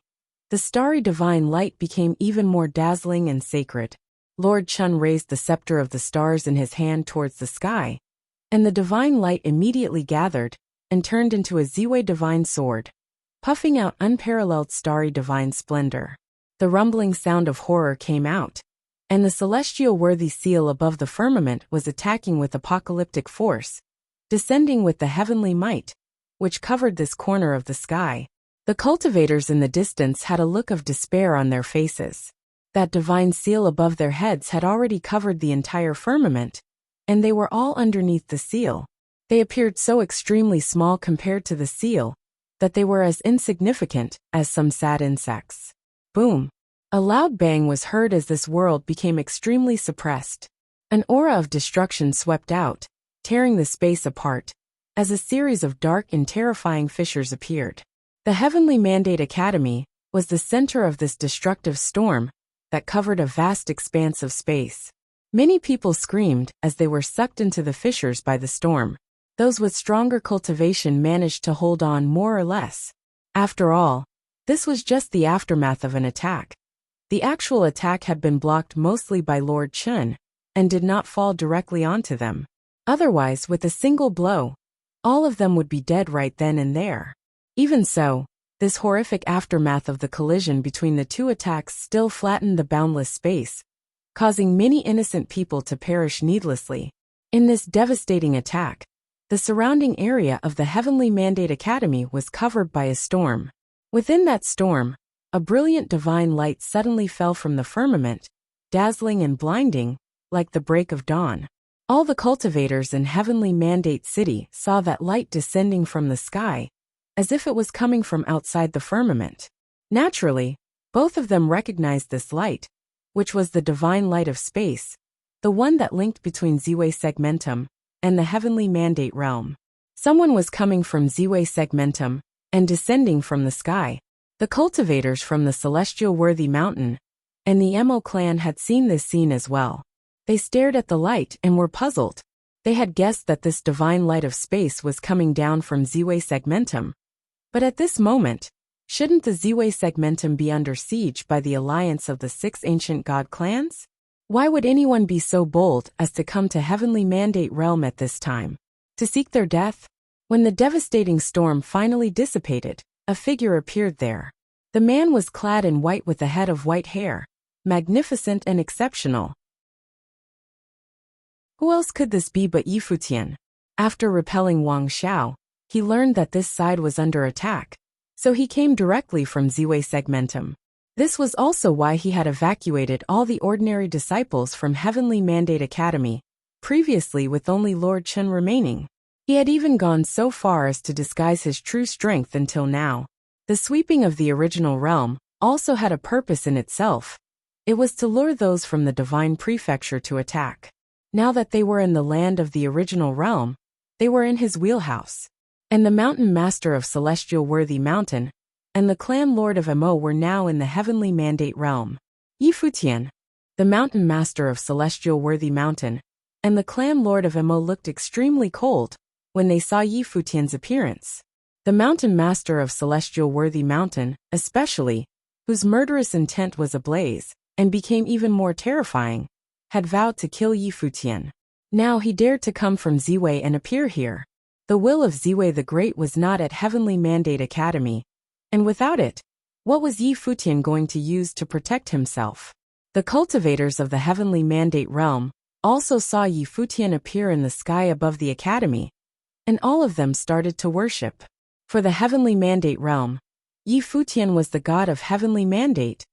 the starry divine light became even more dazzling and sacred. Lord Chun raised the scepter of the stars in his hand towards the sky, and the divine light immediately gathered and turned into a Ziwei divine sword, puffing out unparalleled starry divine splendor. The rumbling sound of horror came out, and the celestial worthy seal above the firmament was attacking with apocalyptic force, descending with the heavenly might, which covered this corner of the sky. The cultivators in the distance had a look of despair on their faces. That divine seal above their heads had already covered the entire firmament, and they were all underneath the seal. They appeared so extremely small compared to the seal that they were as insignificant as some sad insects. Boom! A loud bang was heard as this world became extremely suppressed. An aura of destruction swept out, tearing the space apart, as a series of dark and terrifying fissures appeared. The Heavenly Mandate Academy was the center of this destructive storm that covered a vast expanse of space. Many people screamed as they were sucked into the fissures by the storm. Those with stronger cultivation managed to hold on more or less. After all, this was just the aftermath of an attack. The actual attack had been blocked mostly by Lord Chun, and did not fall directly onto them. Otherwise, with a single blow, all of them would be dead right then and there. Even so, this horrific aftermath of the collision between the two attacks still flattened the boundless space, causing many innocent people to perish needlessly. In this devastating attack, the surrounding area of the Heavenly Mandate Academy was covered by a storm. Within that storm, a brilliant divine light suddenly fell from the firmament, dazzling and blinding, like the break of dawn. All the cultivators in Heavenly Mandate City saw that light descending from the sky, as if it was coming from outside the firmament. Naturally, both of them recognized this light, which was the divine light of space, the one that linked between Ziwei Segmentum and the Heavenly Mandate realm. Someone was coming from Ziwei Segmentum and descending from the sky. The cultivators from the Celestial Worthy Mountain and the Emo clan had seen this scene as well. They stared at the light and were puzzled. They had guessed that this divine light of space was coming down from Ziwei Segmentum. But at this moment, shouldn't the Ziwei Segmentum be under siege by the alliance of the 6 ancient god clans? Why would anyone be so bold as to come to Heavenly Mandate Realm at this time? To seek their death? When the devastating storm finally dissipated, a figure appeared there. The man was clad in white with a head of white hair, magnificent and exceptional. Who else could this be but Futian? After repelling Wang Xiao, he learned that this side was under attack, so he came directly from Ziwei Segmentum. This was also why he had evacuated all the ordinary disciples from Heavenly Mandate Academy, previously with only Lord Chun remaining. He had even gone so far as to disguise his true strength until now. The sweeping of the original realm also had a purpose in itself. It was to lure those from the divine prefecture to attack. Now that they were in the land of the original realm, they were in his wheelhouse. And the mountain master of Celestial Worthy Mountain and the clan lord of Emo were now in the Heavenly Mandate realm. Futian, the mountain master of Celestial Worthy Mountain, and the clan lord of Emo looked extremely cold when they saw Futian's appearance. The mountain master of Celestial Worthy Mountain, especially, whose murderous intent was ablaze and became even more terrifying, had vowed to kill Futian. Now he dared to come from Ziwei and appear here. The will of Ziwei the Great was not at Heavenly Mandate Academy, and without it, what was Futian going to use to protect himself? The cultivators of the Heavenly Mandate realm also saw Futian appear in the sky above the academy, and all of them started to worship. For the Heavenly Mandate realm, Futian was the god of Heavenly Mandate,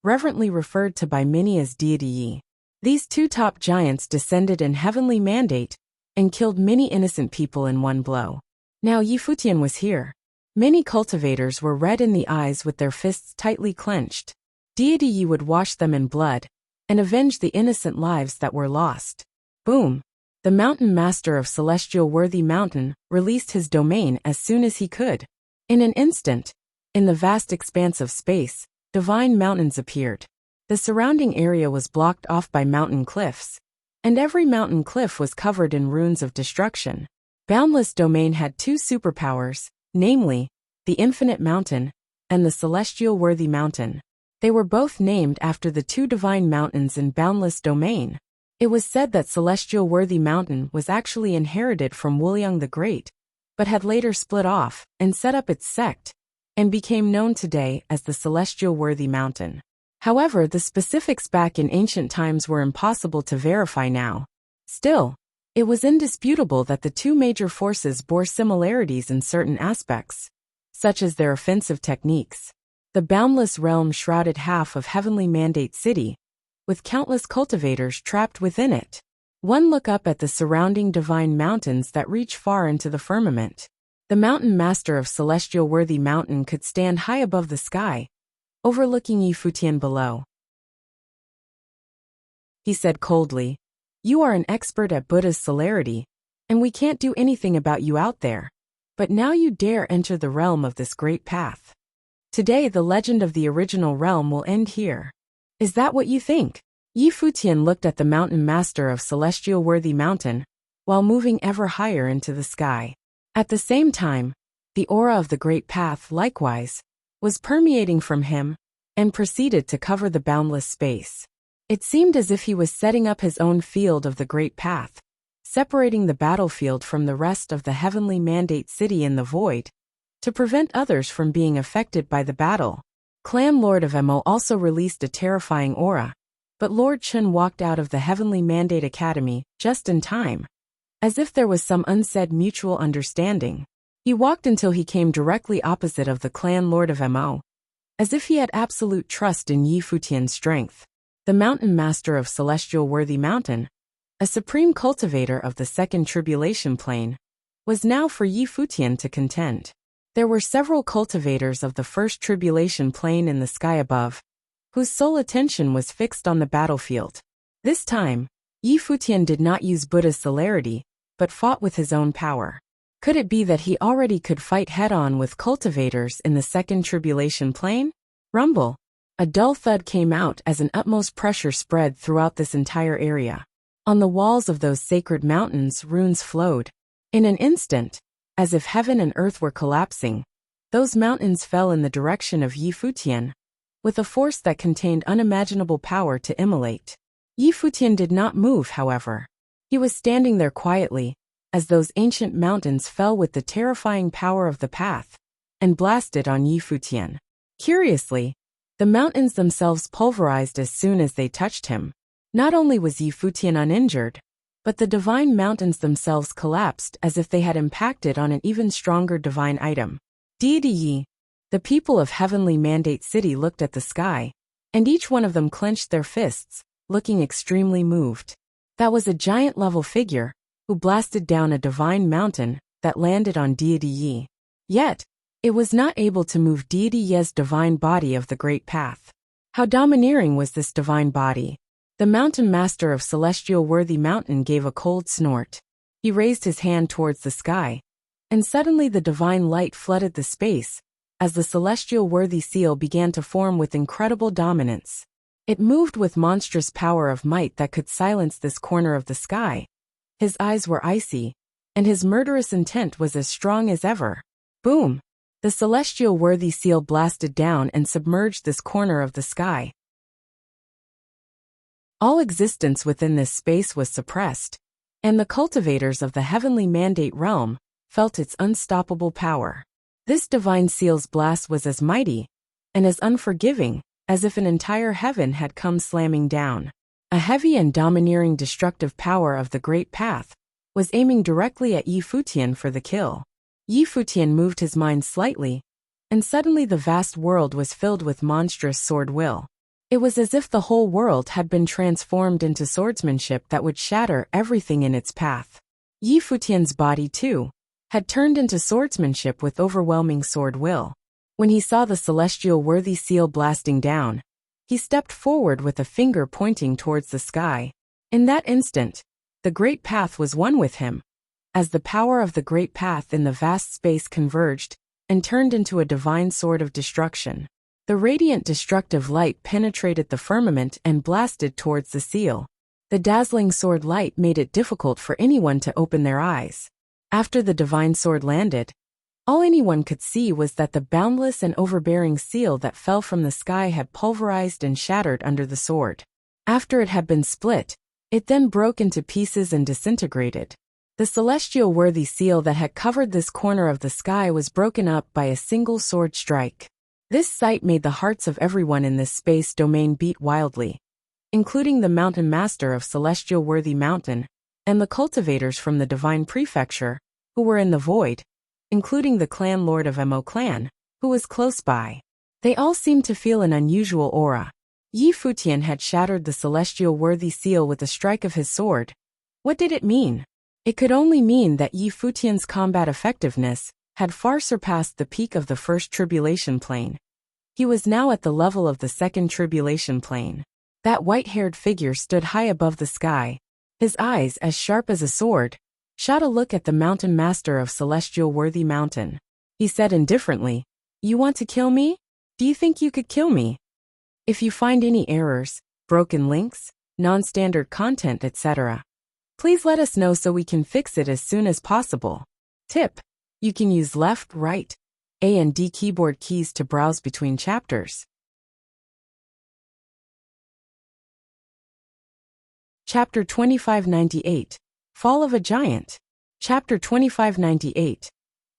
reverently referred to by many as deity Yi. These two top giants descended in Heavenly Mandate and killed many innocent people in one blow. Now Futian was here. Many cultivators were red in the eyes with their fists tightly clenched. Deity Yi would wash them in blood and avenge the innocent lives that were lost. Boom! The mountain master of Celestial Worthy Mountain released his domain as soon as he could. In an instant, in the vast expanse of space, divine mountains appeared. The surrounding area was blocked off by mountain cliffs, and every mountain cliff was covered in runes of destruction. Boundless Domain had two superpowers, namely, the Infinite Mountain and the Celestial Worthy Mountain. They were both named after the two divine mountains in Boundless Domain. It was said that Celestial Worthy Mountain was actually inherited from Wuliang the Great, but had later split off and set up its sect, and became known today as the Celestial Worthy Mountain. However, the specifics back in ancient times were impossible to verify now. Still, it was indisputable that the two major forces bore similarities in certain aspects, such as their offensive techniques. The boundless realm shrouded half of Heavenly Mandate City, with countless cultivators trapped within it. One look up at the surrounding divine mountains that reach far into the firmament. The mountain master of Celestial Worthy Mountain could stand high above the sky, overlooking Futian below. He said coldly, "You are an expert at Buddha's celerity, and we can't do anything about you out there. But now you dare enter the realm of this great path. Today the legend of the original realm will end here. Is that what you think?" Futian looked at the mountain master of Celestial Worthy Mountain, while moving ever higher into the sky. At the same time, the aura of the great path, likewise, was permeating from him, and proceeded to cover the boundless space. It seemed as if he was setting up his own field of the great path, separating the battlefield from the rest of the Heavenly Mandate City in the void, to prevent others from being affected by the battle. Clan Lord of Mo also released a terrifying aura, but Lord Chen walked out of the Heavenly Mandate Academy just in time. As if there was some unsaid mutual understanding, he walked until he came directly opposite of the Clan Lord of Mo, as if he had absolute trust in Futian's strength. The mountain master of Celestial Worthy Mountain, a supreme cultivator of the second tribulation plane, was now for Futian to contend. There were several cultivators of the first tribulation plane in the sky above, whose sole attention was fixed on the battlefield. This time, Futian did not use Buddha's celerity, but fought with his own power. Could it be that he already could fight head-on with cultivators in the second tribulation plane? Rumble. A dull thud came out as an utmost pressure spread throughout this entire area. On the walls of those sacred mountains, runes flowed. In an instant, as if heaven and earth were collapsing, those mountains fell in the direction of Futian, with a force that contained unimaginable power to immolate. Futian did not move, however. He was standing there quietly, as those ancient mountains fell with the terrifying power of the path, and blasted on Futian. Curiously, the mountains themselves pulverized as soon as they touched him. Not only was Futian uninjured, but the divine mountains themselves collapsed as if they had impacted on an even stronger divine item. Deity Yi. The people of Heavenly Mandate City looked at the sky, and each one of them clenched their fists, looking extremely moved. That was a giant-level figure, who blasted down a divine mountain that landed on Deity Yi. Yet, it was not able to move Deity Yi's divine body of the great path. How domineering was this divine body? The mountain master of Celestial Worthy Mountain gave a cold snort. He raised his hand towards the sky, and suddenly the divine light flooded the space, as the Celestial Worthy seal began to form with incredible dominance. It moved with monstrous power of might that could silence this corner of the sky. His eyes were icy, and his murderous intent was as strong as ever. Boom! The Celestial Worthy seal blasted down and submerged this corner of the sky. All existence within this space was suppressed, and the cultivators of the Heavenly Mandate realm felt its unstoppable power. This divine seal's blast was as mighty, and as unforgiving, as if an entire heaven had come slamming down. A heavy and domineering destructive power of the great path was aiming directly at Futian for the kill. Futian moved his mind slightly, and suddenly the vast world was filled with monstrous sword will. It was as if the whole world had been transformed into swordsmanship that would shatter everything in its path. Futian's body, too, had turned into swordsmanship with overwhelming sword will. When he saw the Celestial Worthy seal blasting down, he stepped forward with a finger pointing towards the sky. In that instant, the great path was one with him. As the power of the great path in the vast space converged, and turned into a divine sword of destruction. The radiant destructive light penetrated the firmament and blasted towards the seal. The dazzling sword light made it difficult for anyone to open their eyes. After the divine sword landed, all anyone could see was that the boundless and overbearing seal that fell from the sky had pulverized and shattered under the sword. After it had been split, it then broke into pieces and disintegrated. The celestial worthy seal that had covered this corner of the sky was broken up by a single sword strike. This sight made the hearts of everyone in this space domain beat wildly, including the mountain master of Celestial Worthy Mountain, and the cultivators from the Divine Prefecture, who were in the void, including the clan lord of Mo clan, who was close by. They all seemed to feel an unusual aura. Yi Futian had shattered the Celestial Worthy seal with a strike of his sword. What did it mean? It could only mean that Yi Futian's combat effectiveness had far surpassed the peak of the first tribulation plane. He was now at the level of the second tribulation plane. That white-haired figure stood high above the sky. His eyes, as sharp as a sword, shot a look at the mountain master of Celestial Worthy Mountain. He said indifferently, "You want to kill me? Do you think you could kill me? If you find any errors, broken links, non-standard content, etc., please let us know so we can fix it as soon as possible." Tip: you can use left, right, A and D keyboard keys to browse between chapters. Chapter 2598, Fall of a Giant. Chapter 2598,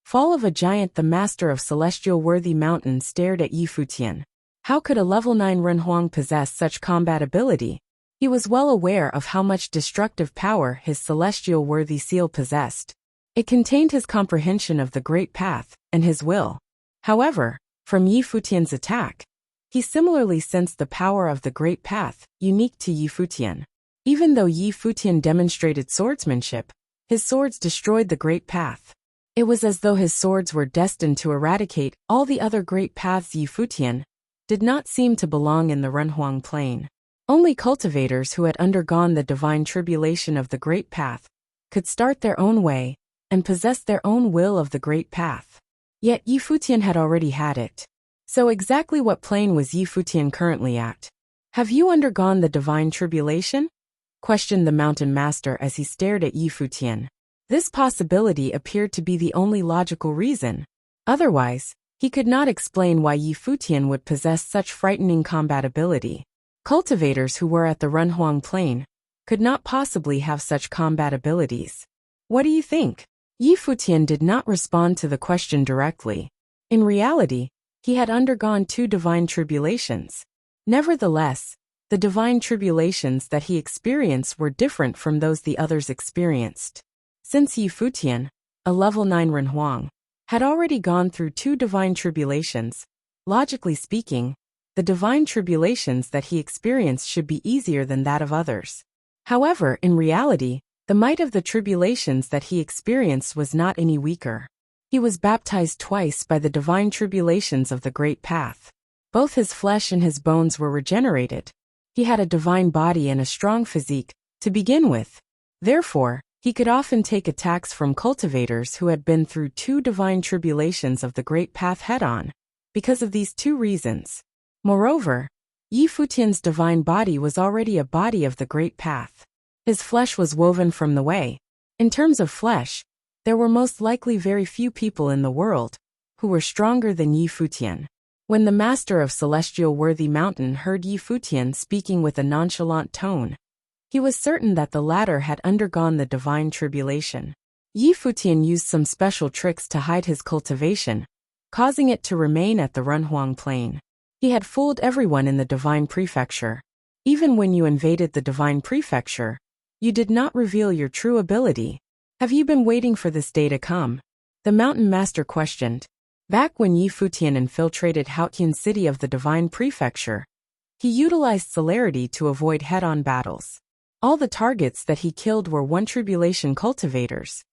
Fall of a Giant. The master of Celestial Worthy Mountain stared at Yi Futian. How could a level 9 Renhuang possess such combat ability? He was well aware of how much destructive power his Celestial Worthy seal possessed. It contained his comprehension of the Great Path and his will. However, from Yi Futian's attack, he similarly sensed the power of the Great Path, unique to Yi Futian. Even though Yi Futian demonstrated swordsmanship, his swords destroyed the Great Path. It was as though his swords were destined to eradicate all the other Great Paths. Yi Futian did not seem to belong in the Renhuang Plain. Only cultivators who had undergone the divine tribulation of the Great Path could start their own way and possess their own will of the Great Path. Yet Yi Futian had already had it. So exactly what plane was Yi Futian currently at? "Have you undergone the divine tribulation?" questioned the mountain master as he stared at Yi Futian. This possibility appeared to be the only logical reason. Otherwise, he could not explain why Yi Futian would possess such frightening combat ability. Cultivators who were at the Renhuang Plain could not possibly have such combat abilities. "What do you think?" Yi Futian did not respond to the question directly. In reality, he had undergone 2 divine tribulations. Nevertheless, the divine tribulations that he experienced were different from those the others experienced. Since Yi Futian, a level 9 Renhuang, had already gone through 2 divine tribulations, logically speaking, the divine tribulations that he experienced should be easier than that of others. However, in reality, the might of the tribulations that he experienced was not any weaker. He was baptized twice by the divine tribulations of the Great Path. Both his flesh and his bones were regenerated. He had a divine body and a strong physique, to begin with. Therefore, he could often take attacks from cultivators who had been through 2 divine tribulations of the Great Path head-on, because of these 2 reasons. Moreover, Yi Futian's divine body was already a body of the Great Path. His flesh was woven from the way. In terms of flesh, there were most likely very few people in the world who were stronger than Yi Futian. When the master of Celestial Worthy Mountain heard Yi Futian speaking with a nonchalant tone, he was certain that the latter had undergone the divine tribulation. Yi Futian used some special tricks to hide his cultivation, causing it to remain at the Renhuang Plain. He had fooled everyone in the Divine Prefecture. Even when you invaded the Divine Prefecture, you did not reveal your true ability. Have you been waiting for this day to come? The Mountain Master questioned. Back when Yi Futian infiltrated Haotian City of the Divine Prefecture, he utilized celerity to avoid head-on battles. All the targets that he killed were 1 tribulation cultivators.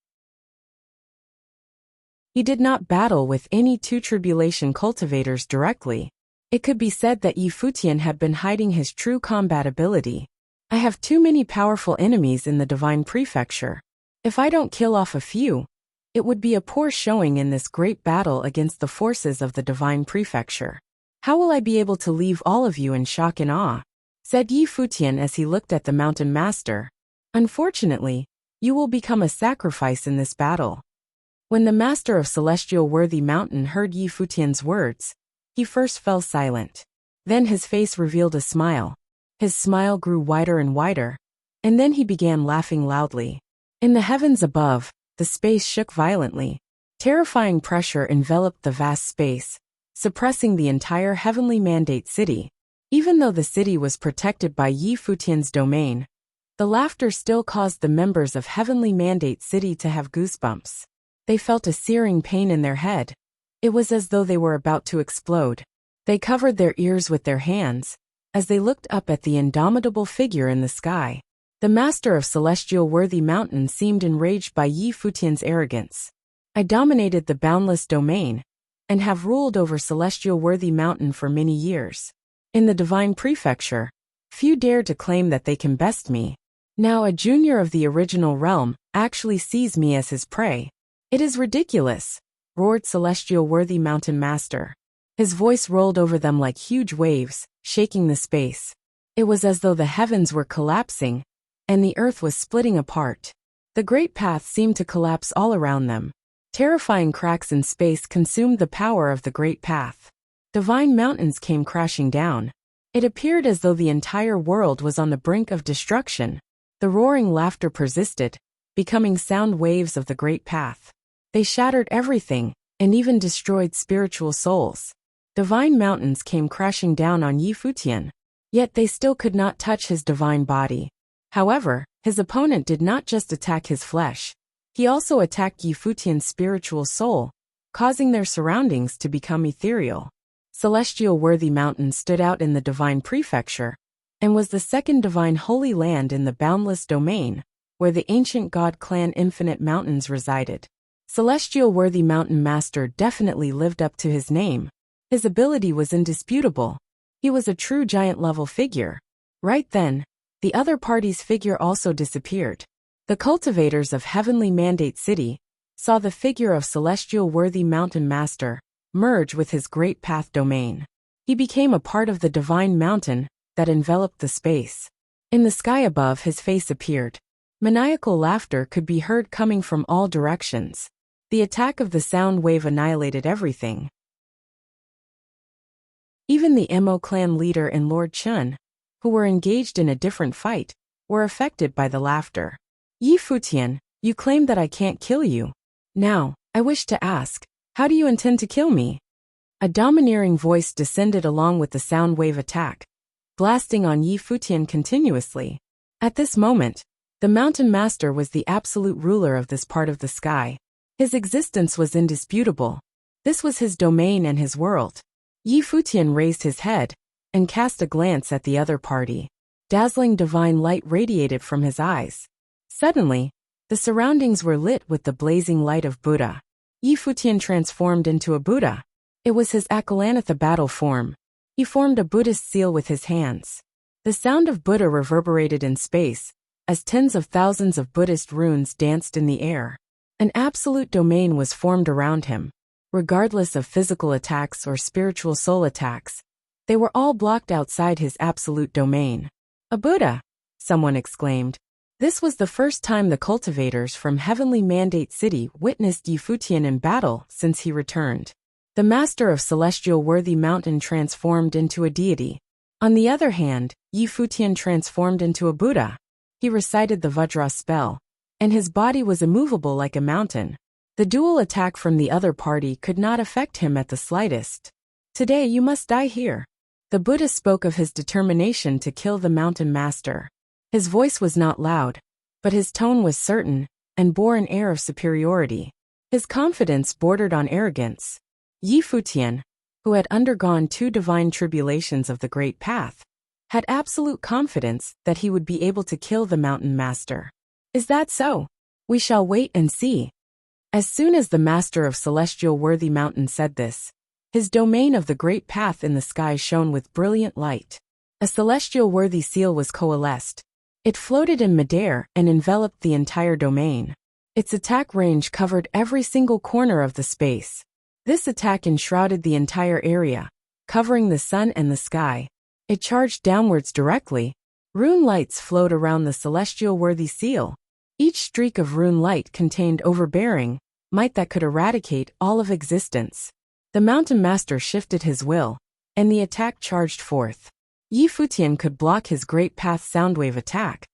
He did not battle with any 2 tribulation cultivators directly. It could be said that Yi Futian had been hiding his true combat ability. "I have too many powerful enemies in the Divine Prefecture. If I don't kill off a few, It would be a poor showing in this great battle against the forces of the divine prefecture. How will I be able to leave all of you in shock and awe? Said Yi Futian as he looked at the mountain master. Unfortunately, you will become a sacrifice in this battle. When the master of Celestial Worthy Mountain heard Yi Futian's words, he first fell silent. Then his face revealed a smile. His smile grew wider and wider, and then he began laughing loudly. In the heavens above, the space shook violently. Terrifying pressure enveloped the vast space, suppressing the entire heavenly mandate city. Even though the city was protected by Yi Futian's domain, the laughter still caused the members of Heavenly Mandate City to have goosebumps. They felt a searing pain in their head. It was as though they were about to explode. They covered their ears with their hands as they looked up at the indomitable figure in the sky. The master of Celestial Worthy Mountain seemed enraged by Yi Futian's arrogance. I dominated the boundless domain and have ruled over Celestial Worthy Mountain for many years. In the divine prefecture, few dare to claim that they can best me. Now a junior of the original realm actually sees me as his prey. It is ridiculous, roared Celestial Worthy Mountain Master. His voice rolled over them like huge waves, shaking the space. It was as though the heavens were collapsing, and the earth was splitting apart. The great path seemed to collapse all around them. Terrifying cracks in space consumed the power of the great path. Divine mountains came crashing down. It appeared as though the entire world was on the brink of destruction. The roaring laughter persisted, becoming sound waves of the great path. They shattered everything, and even destroyed spiritual souls. Divine mountains came crashing down on Yi Futian, yet they still could not touch his divine body. However, his opponent did not just attack his flesh. He also attacked Yi Futian's spiritual soul, causing their surroundings to become ethereal. Celestial Worthy Mountain stood out in the divine prefecture, and was the second divine holy land in the boundless domain, where the ancient god clan Infinite Mountains resided. Celestial Worthy Mountain Master definitely lived up to his name. His ability was indisputable. He was a true giant-level figure. Right then, the other party's figure also disappeared. The cultivators of Heavenly Mandate City saw the figure of Celestial Worthy Mountain Master merge with his great path domain. He became a part of the divine mountain that enveloped the space. In the sky above, his face appeared. Maniacal laughter could be heard coming from all directions. The attack of the sound wave annihilated everything. Even the Mo clan leader and Lord Chun, who were engaged in a different fight, were affected by the laughter. Yi Futian, you claim that I can't kill you. Now, I wish to ask, how do you intend to kill me? A domineering voice descended along with the sound wave attack, blasting on Yi Futian continuously. At this moment, the Mountain Master was the absolute ruler of this part of the sky. His existence was indisputable. This was his domain and his world. Yi Futian raised his head and cast a glance at the other party. Dazzling divine light radiated from his eyes. Suddenly, the surroundings were lit with the blazing light of Buddha. Yi Futian transformed into a Buddha. It was his Akalanatha battle form. He formed a Buddhist seal with his hands. The sound of Buddha reverberated in space, as tens of thousands of Buddhist runes danced in the air. An absolute domain was formed around him. Regardless of physical attacks or spiritual soul attacks, they were all blocked outside his absolute domain. A Buddha! Someone exclaimed. This was the first time the cultivators from Heavenly Mandate City witnessed Yi Futian in battle since he returned. The master of Celestial Worthy Mountain transformed into a deity. On the other hand, Yi Futian transformed into a Buddha. He recited the Vajra spell, and his body was immovable like a mountain. The dual attack from the other party could not affect him at the slightest. Today you must die here. The Buddha spoke of his determination to kill the Mountain Master. His voice was not loud, but his tone was certain, and bore an air of superiority. His confidence bordered on arrogance. Yi Futian, who had undergone 2 divine tribulations of the Great Path, had absolute confidence that he would be able to kill the Mountain Master. Is that so? We shall wait and see. As soon as the Master of Celestial Worthy Mountain said this, his domain of the Great Path in the sky shone with brilliant light. A Celestial Worthy seal was coalesced. It floated in midair and enveloped the entire domain. Its attack range covered every single corner of the space. This attack enshrouded the entire area, covering the sun and the sky. It charged downwards directly. Rune lights flowed around the celestial worthy seal. Each streak of rune light contained overbearing might that could eradicate all of existence. The mountain master shifted his will, and the attack charged forth. Yi Futian could block his great path soundwave attack.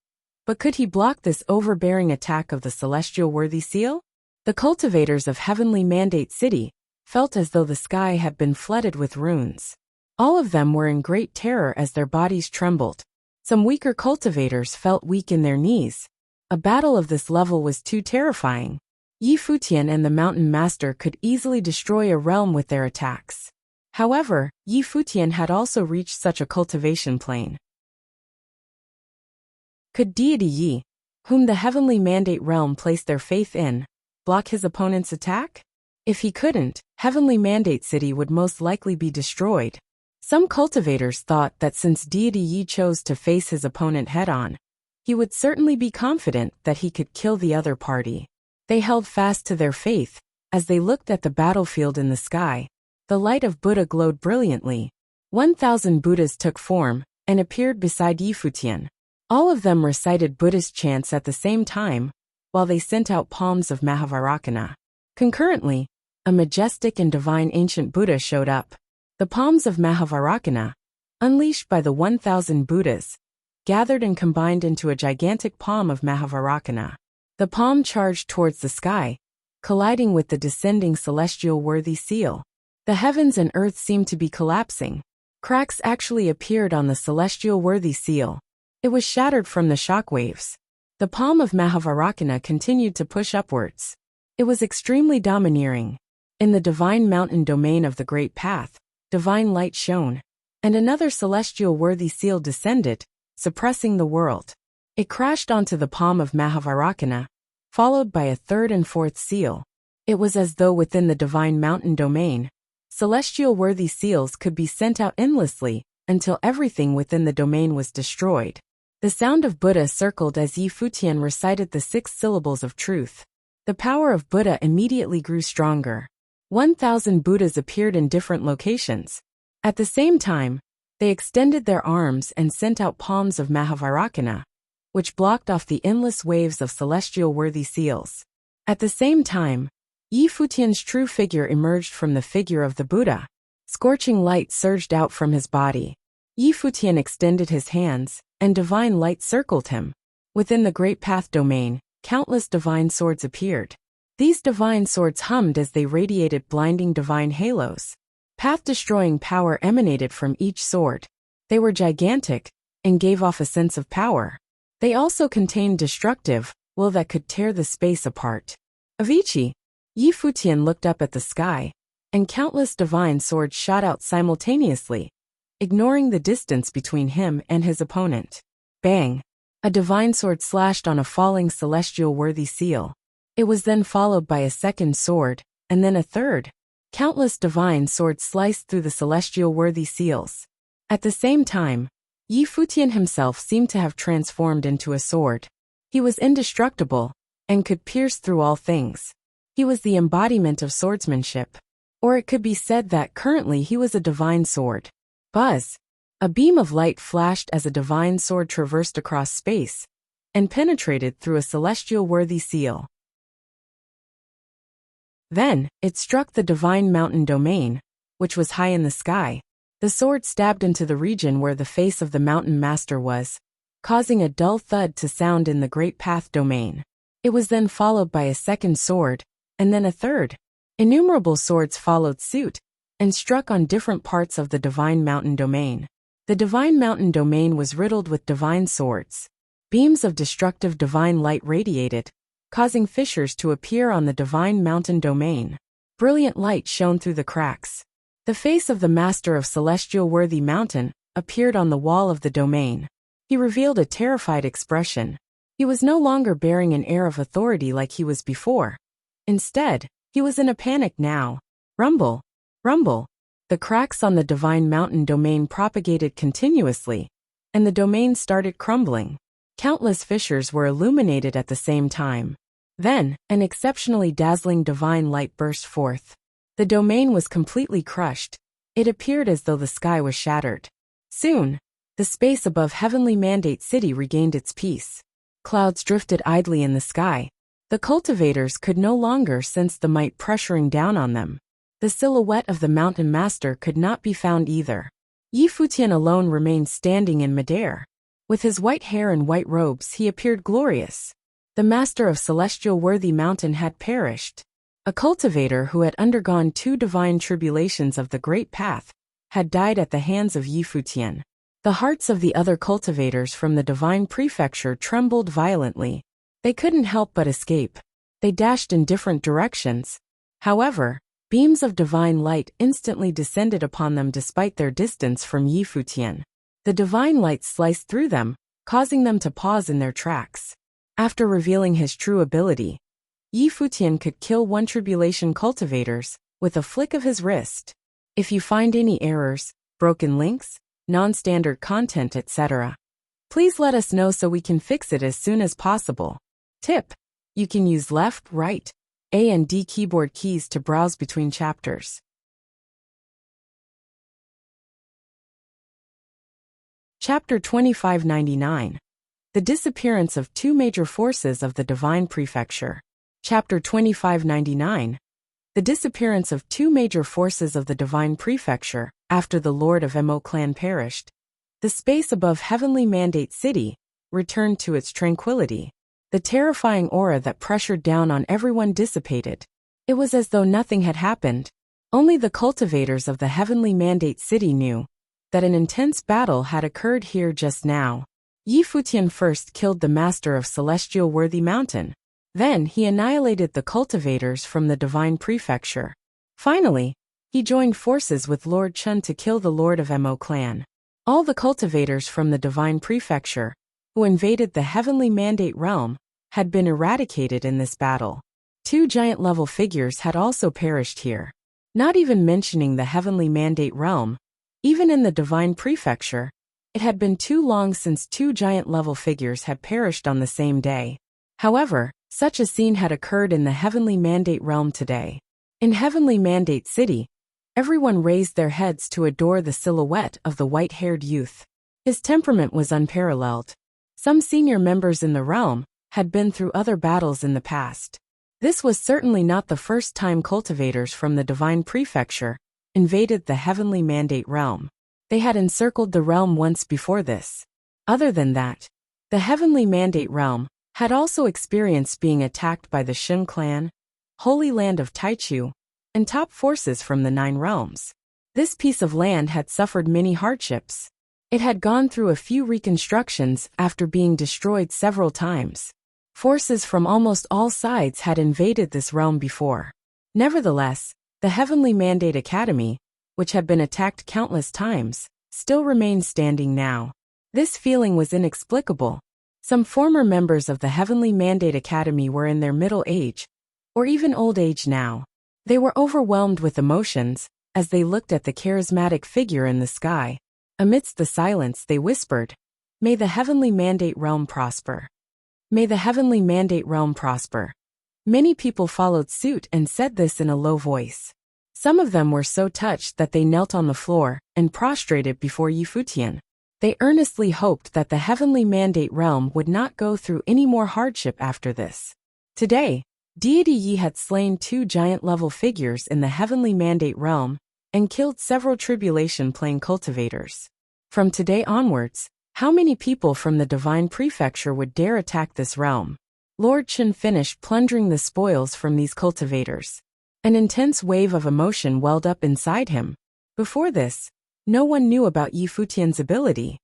But could he block this overbearing attack of the celestial worthy seal? The cultivators of Heavenly Mandate City felt as though the sky had been flooded with runes. All of them were in great terror as their bodies trembled. Some weaker cultivators felt weak in their knees. A battle of this level was too terrifying. Yi Futian and the Mountain Master could easily destroy a realm with their attacks. However, Yi Futian had also reached such a cultivation plane. Could deity Yi, whom the Heavenly Mandate realm placed their faith in, block his opponent's attack? If he couldn't, Heavenly Mandate City would most likely be destroyed. Some cultivators thought that since deity Yi chose to face his opponent head-on, he would certainly be confident that he could kill the other party. They held fast to their faith. As they looked at the battlefield in the sky, the light of Buddha glowed brilliantly. 1,000 Buddhas took form and appeared beside Yi Futian. All of them recited Buddhist chants at the same time, while they sent out palms of Mahavarakana. Concurrently, a majestic and divine ancient Buddha showed up. The palms of Mahavarakana, unleashed by the 1,000 Buddhas, gathered and combined into a gigantic palm of Mahavarakana. The palm charged towards the sky, colliding with the descending celestial worthy seal. The heavens and earth seemed to be collapsing. Cracks actually appeared on the celestial worthy seal. It was shattered from the shock waves. The palm of Mahavarakana continued to push upwards. It was extremely domineering. In the divine mountain domain of the Great Path, divine light shone, and another celestial worthy seal descended, suppressing the world. It crashed onto the palm of Mahavarakana, followed by a third and fourth seal. It was as though within the divine mountain domain, celestial worthy seals could be sent out endlessly until everything within the domain was destroyed. The sound of Buddha circled as Yi Futian recited the 6 syllables of truth. The power of Buddha immediately grew stronger. 1,000 Buddhas appeared in different locations. At the same time, they extended their arms and sent out palms of Mahavarakana, which blocked off the endless waves of celestial worthy seals. At the same time, Yi Futian's true figure emerged from the figure of the Buddha. Scorching light surged out from his body. Yi Futian extended his hands, and divine light circled him. Within the Great Path domain, countless divine swords appeared. These divine swords hummed as they radiated blinding divine halos. Path-destroying power emanated from each sword. They were gigantic, and gave off a sense of power. They also contained destructive will that could tear the space apart. Avicii! Yi Futian looked up at the sky, and countless divine swords shot out simultaneously, ignoring the distance between him and his opponent. Bang! A divine sword slashed on a falling celestial worthy seal. It was then followed by a second sword, and then a third. Countless divine swords sliced through the celestial worthy seals. At the same time, Yi Futian himself seemed to have transformed into a sword. He was indestructible, and could pierce through all things. He was the embodiment of swordsmanship. Or it could be said that currently he was a divine sword. Buzz! A beam of light flashed as a divine sword traversed across space, and penetrated through a celestial worthy seal. Then, it struck the divine mountain domain, which was high in the sky. The sword stabbed into the region where the face of the mountain master was, causing a dull thud to sound in the Great Path domain. It was then followed by a second sword, and then a third. Innumerable swords followed suit, and struck on different parts of the divine mountain domain. The divine mountain domain was riddled with divine swords. Beams of destructive divine light radiated, causing fissures to appear on the divine mountain domain. Brilliant light shone through the cracks. The face of the master of celestial worthy mountain appeared on the wall of the domain. He revealed a terrified expression. He was no longer bearing an air of authority like he was before. Instead, he was in a panic now. Rumble! Rumble! The cracks on the divine mountain domain propagated continuously, and the domain started crumbling. Countless fissures were illuminated at the same time. Then, an exceptionally dazzling divine light burst forth. The domain was completely crushed. It appeared as though the sky was shattered. Soon, the space above Heavenly Mandate City regained its peace. Clouds drifted idly in the sky. The cultivators could no longer sense the might pressuring down on them. The silhouette of the mountain master could not be found either. Yi Futian alone remained standing in midair. With his white hair and white robes he appeared glorious. The master of Celestial Worthy Mountain had perished. A cultivator who had undergone 2 divine tribulations of the Great Path had died at the hands of Yi Futian. The hearts of the other cultivators from the divine prefecture trembled violently. They couldn't help but escape. They dashed in different directions. However, beams of divine light instantly descended upon them despite their distance from Yi Futian. The divine light sliced through them, causing them to pause in their tracks. After revealing his true ability, Yi Futian could kill 1 tribulation cultivators with a flick of his wrist. If you find any errors, broken links, non-standard content, etc., please let us know so we can fix it as soon as possible. Tip: you can use left, right, A and D keyboard keys to browse between chapters. Chapter 2599. The disappearance of 2 major forces of the Divine Prefecture. Chapter 2599. The disappearance of 2 major forces of the Divine Prefecture after the Lord of Mo clan perished. The space above Heavenly Mandate City returned to its tranquility. The terrifying aura that pressured down on everyone dissipated. It was as though nothing had happened. Only the cultivators of the Heavenly Mandate City knew that an intense battle had occurred here just now. Yi Futian first killed the master of Celestial Worthy Mountain. Then he annihilated the cultivators from the Divine Prefecture. Finally, he joined forces with Lord Chun to kill the Lord of Mo clan. All the cultivators from the Divine Prefecture, who invaded the Heavenly Mandate realm, had been eradicated in this battle. 2 giant-level figures had also perished here. Not even mentioning the Heavenly Mandate realm, even in the Divine Prefecture, it had been too long since 2 giant-level figures had perished on the same day. However, such a scene had occurred in the Heavenly Mandate realm today. In Heavenly Mandate City, everyone raised their heads to adore the silhouette of the white-haired youth. His temperament was unparalleled. Some senior members in the realm had been through other battles in the past. This was certainly not the first time cultivators from the Divine Prefecture invaded the Heavenly Mandate realm. They had encircled the realm once before this. Other than that, the Heavenly Mandate realm had also experienced being attacked by the Shun clan, Holy Land of Taichu, and top forces from the 9 realms. This piece of land had suffered many hardships. It had gone through a few reconstructions after being destroyed several times. Forces from almost all sides had invaded this realm before. Nevertheless, the Heavenly Mandate Academy, which had been attacked countless times, still remained standing now. This feeling was inexplicable. Some former members of the Heavenly Mandate Academy were in their middle age, or even old age now. They were overwhelmed with emotions as they looked at the charismatic figure in the sky. Amidst the silence they whispered, "May the Heavenly Mandate realm prosper. May the Heavenly Mandate realm prosper." Many people followed suit and said this in a low voice. Some of them were so touched that they knelt on the floor and prostrated before Yi Futian. They earnestly hoped that the Heavenly Mandate realm would not go through any more hardship after this. Today, Deity Yi had slain 2 giant-level figures in the Heavenly Mandate realm and killed several tribulation-playing cultivators. From today onwards, how many people from the Divine Prefecture would dare attack this realm? Lord Chun finished plundering the spoils from these cultivators. An intense wave of emotion welled up inside him. Before this, no one knew about Yi Futian's ability.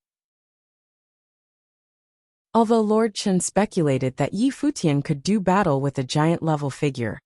Although Lord Chun speculated that Yi Futian could do battle with a giant-level figure,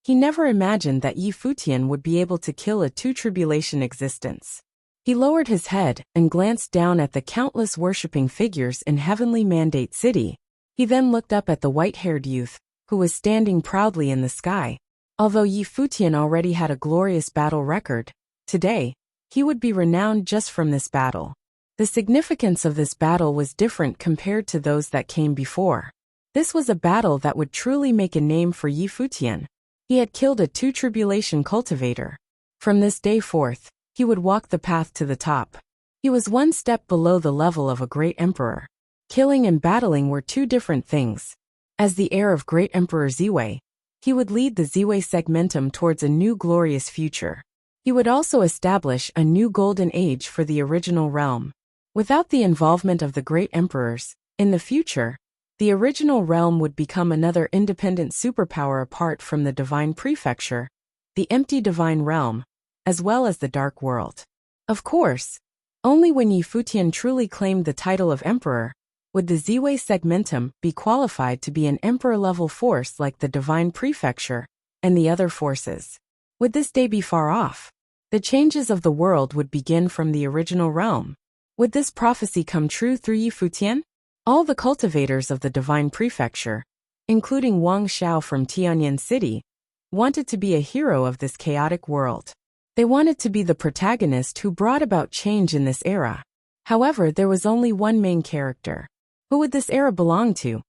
he never imagined that Yi Futian would be able to kill a 2 tribulation existence. He lowered his head and glanced down at the countless worshipping figures in Heavenly Mandate City. He then looked up at the white-haired youth, who was standing proudly in the sky. Although Yi Futian already had a glorious battle record, today, he would be renowned just from this battle. The significance of this battle was different compared to those that came before. This was a battle that would truly make a name for Yi Futian. He had killed a two-tribulation cultivator. From this day forth, he would walk the path to the top. He was one step below the level of a great emperor. Killing and battling were two different things. As the heir of great Emperor Ziwei, he would lead the Ziwei segmentum towards a new glorious future. He would also establish a new golden age for the original realm. Without the involvement of the great emperors, in the future, the original realm would become another independent superpower apart from the divine prefecture, the empty divine realm, as well as the dark world. Of course, only when Yi Futian truly claimed the title of emperor would the Ziwei segmentum be qualified to be an emperor-level force like the divine prefecture and the other forces. Would this day be far off? The changes of the world would begin from the original realm. Would this prophecy come true through Yi Futian? All the cultivators of the divine prefecture, including Wang Xiao from Tianyan City, wanted to be a hero of this chaotic world. They wanted to be the protagonist who brought about change in this era. However, there was only one main character. Who would this era belong to?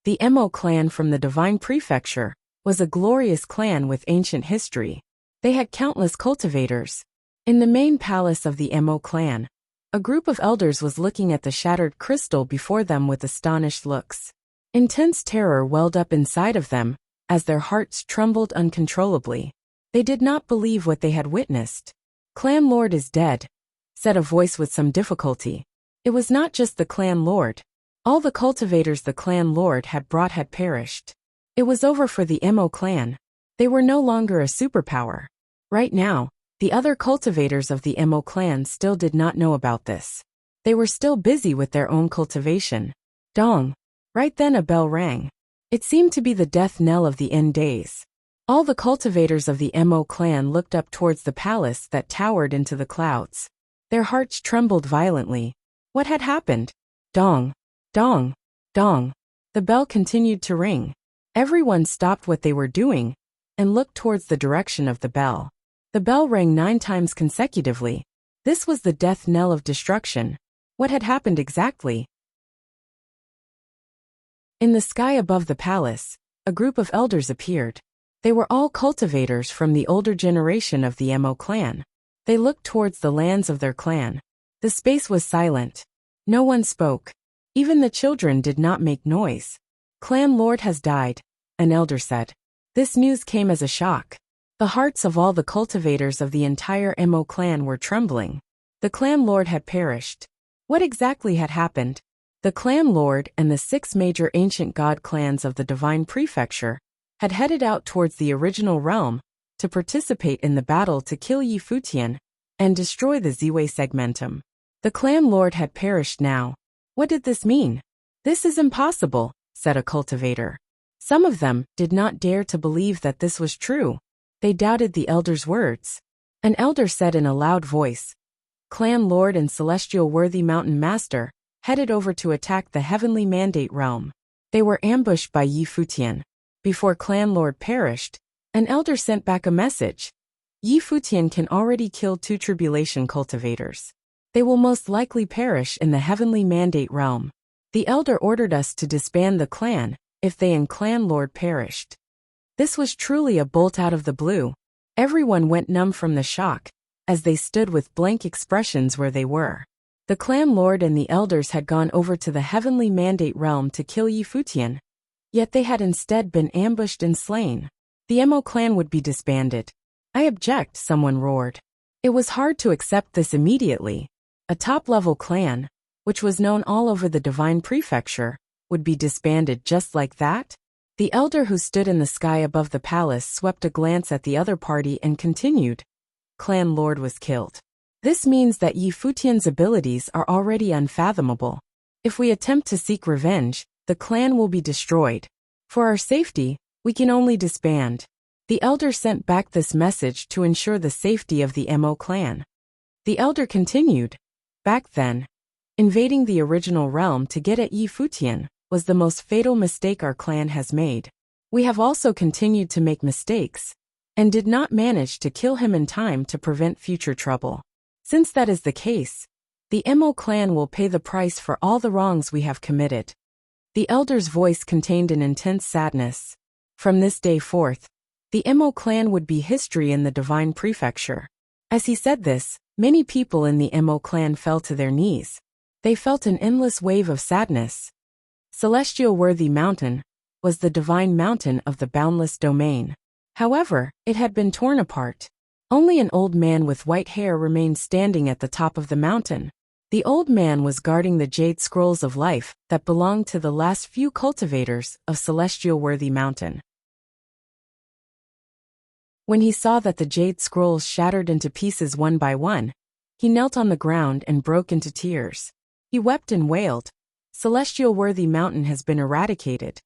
The Mo clan from the divine prefecture was a glorious clan with ancient history. They had countless cultivators. In the main palace of the Mo clan, a group of elders was looking at the shattered crystal before them with astonished looks. Intense terror welled up inside of them, as their hearts trembled uncontrollably. They did not believe what they had witnessed. "Clan Lord is dead," said a voice with some difficulty. It was not just the clan lord. All the cultivators the clan lord had brought had perished. It was over for the Mo clan. They were no longer a superpower. Right now, the other cultivators of the Mo clan still did not know about this. They were still busy with their own cultivation. Dong. Right then a bell rang. It seemed to be the death knell of the end days. All the cultivators of the Mo clan looked up towards the palace that towered into the clouds. Their hearts trembled violently. What had happened? Dong. Dong. Dong. The bell continued to ring. Everyone stopped what they were doing and looked towards the direction of the bell. The bell rang 9 times consecutively. This was the death knell of destruction. What had happened exactly? In the sky above the palace, a group of elders appeared. They were all cultivators from the older generation of the Mo clan. They looked towards the lands of their clan. The space was silent. No one spoke. Even the children did not make noise. "Clan Lord has died," an elder said. This news came as a shock. The hearts of all the cultivators of the entire Mo clan were trembling. The clan lord had perished. What exactly had happened? The clan lord and the 6 major ancient god clans of the divine prefecture had headed out towards the original realm to participate in the battle to kill Yi Futian and destroy the Ziwei segmentum. The clan lord had perished now. What did this mean? "This is impossible," said a cultivator. Some of them did not dare to believe that this was true. They doubted the elder's words. An elder said in a loud voice, "Clan Lord and Celestial Worthy Mountain Master headed over to attack the Heavenly Mandate Realm. They were ambushed by Yi Futian. Before Clan Lord perished, an elder sent back a message. Yi Futian can already kill 2 tribulation cultivators. They will most likely perish in the Heavenly Mandate Realm. The elder ordered us to disband the clan if they and Clan Lord perished." This was truly a bolt out of the blue. Everyone went numb from the shock, as they stood with blank expressions where they were. The clan lord and the elders had gone over to the Heavenly Mandate Realm to kill Yi Futian, yet they had instead been ambushed and slain. The Mo clan would be disbanded. "I object," someone roared. It was hard to accept this immediately. A top-level clan, which was known all over the divine prefecture, would be disbanded just like that? The elder who stood in the sky above the palace swept a glance at the other party and continued. "Clan lord was killed. This means that Yi Futian's abilities are already unfathomable. If we attempt to seek revenge, the clan will be destroyed. For our safety, we can only disband." The elder sent back this message to ensure the safety of the Mo clan. The elder continued. "Back then, invading the original realm to get at Yi Futian was the most fatal mistake our clan has made. We have also continued to make mistakes, and did not manage to kill him in time to prevent future trouble. Since that is the case, the Mo clan will pay the price for all the wrongs we have committed." The elder's voice contained an intense sadness. From this day forth, the Emo clan would be history in the divine prefecture. As he said this, many people in the Emo clan fell to their knees. They felt an endless wave of sadness. Celestial Worthy Mountain was the divine mountain of the boundless domain. However, it had been torn apart. Only an old man with white hair remained standing at the top of the mountain. The old man was guarding the jade scrolls of life that belonged to the last few cultivators of Celestial Worthy Mountain. When he saw that the jade scrolls shattered into pieces one by one, he knelt on the ground and broke into tears. He wept and wailed, "Celestial Worthy Mountain has been eradicated."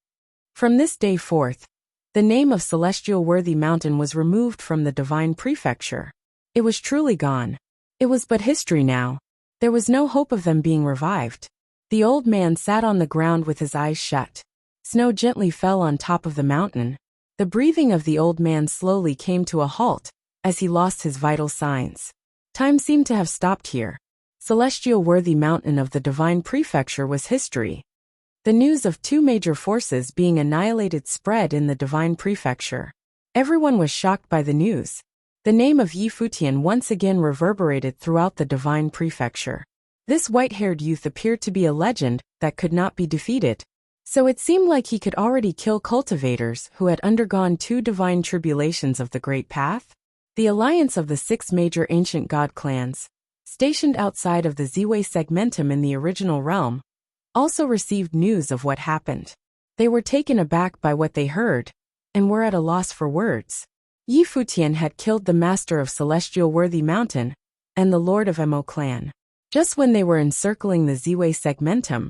From this day forth, the name of Celestial Worthy Mountain was removed from the divine prefecture. It was truly gone. It was but history now. There was no hope of them being revived. The old man sat on the ground with his eyes shut. Snow gently fell on top of the mountain. The breathing of the old man slowly came to a halt as he lost his vital signs. Time seemed to have stopped here. Celestial Worthy Mountain of the divine prefecture was history. The news of two major forces being annihilated spread in the divine prefecture. Everyone was shocked by the news. The name of Futian once again reverberated throughout the divine prefecture. This white-haired youth appeared to be a legend that could not be defeated. So it seemed like he could already kill cultivators who had undergone two divine tribulations of the Great Path. The alliance of the 6 major ancient god clans, stationed outside of the Ziwei segmentum in the original realm, also received news of what happened. They were taken aback by what they heard, and were at a loss for words. Futian had killed the master of Celestial Worthy Mountain and the lord of Emo clan. Just when they were encircling the Ziwei segmentum,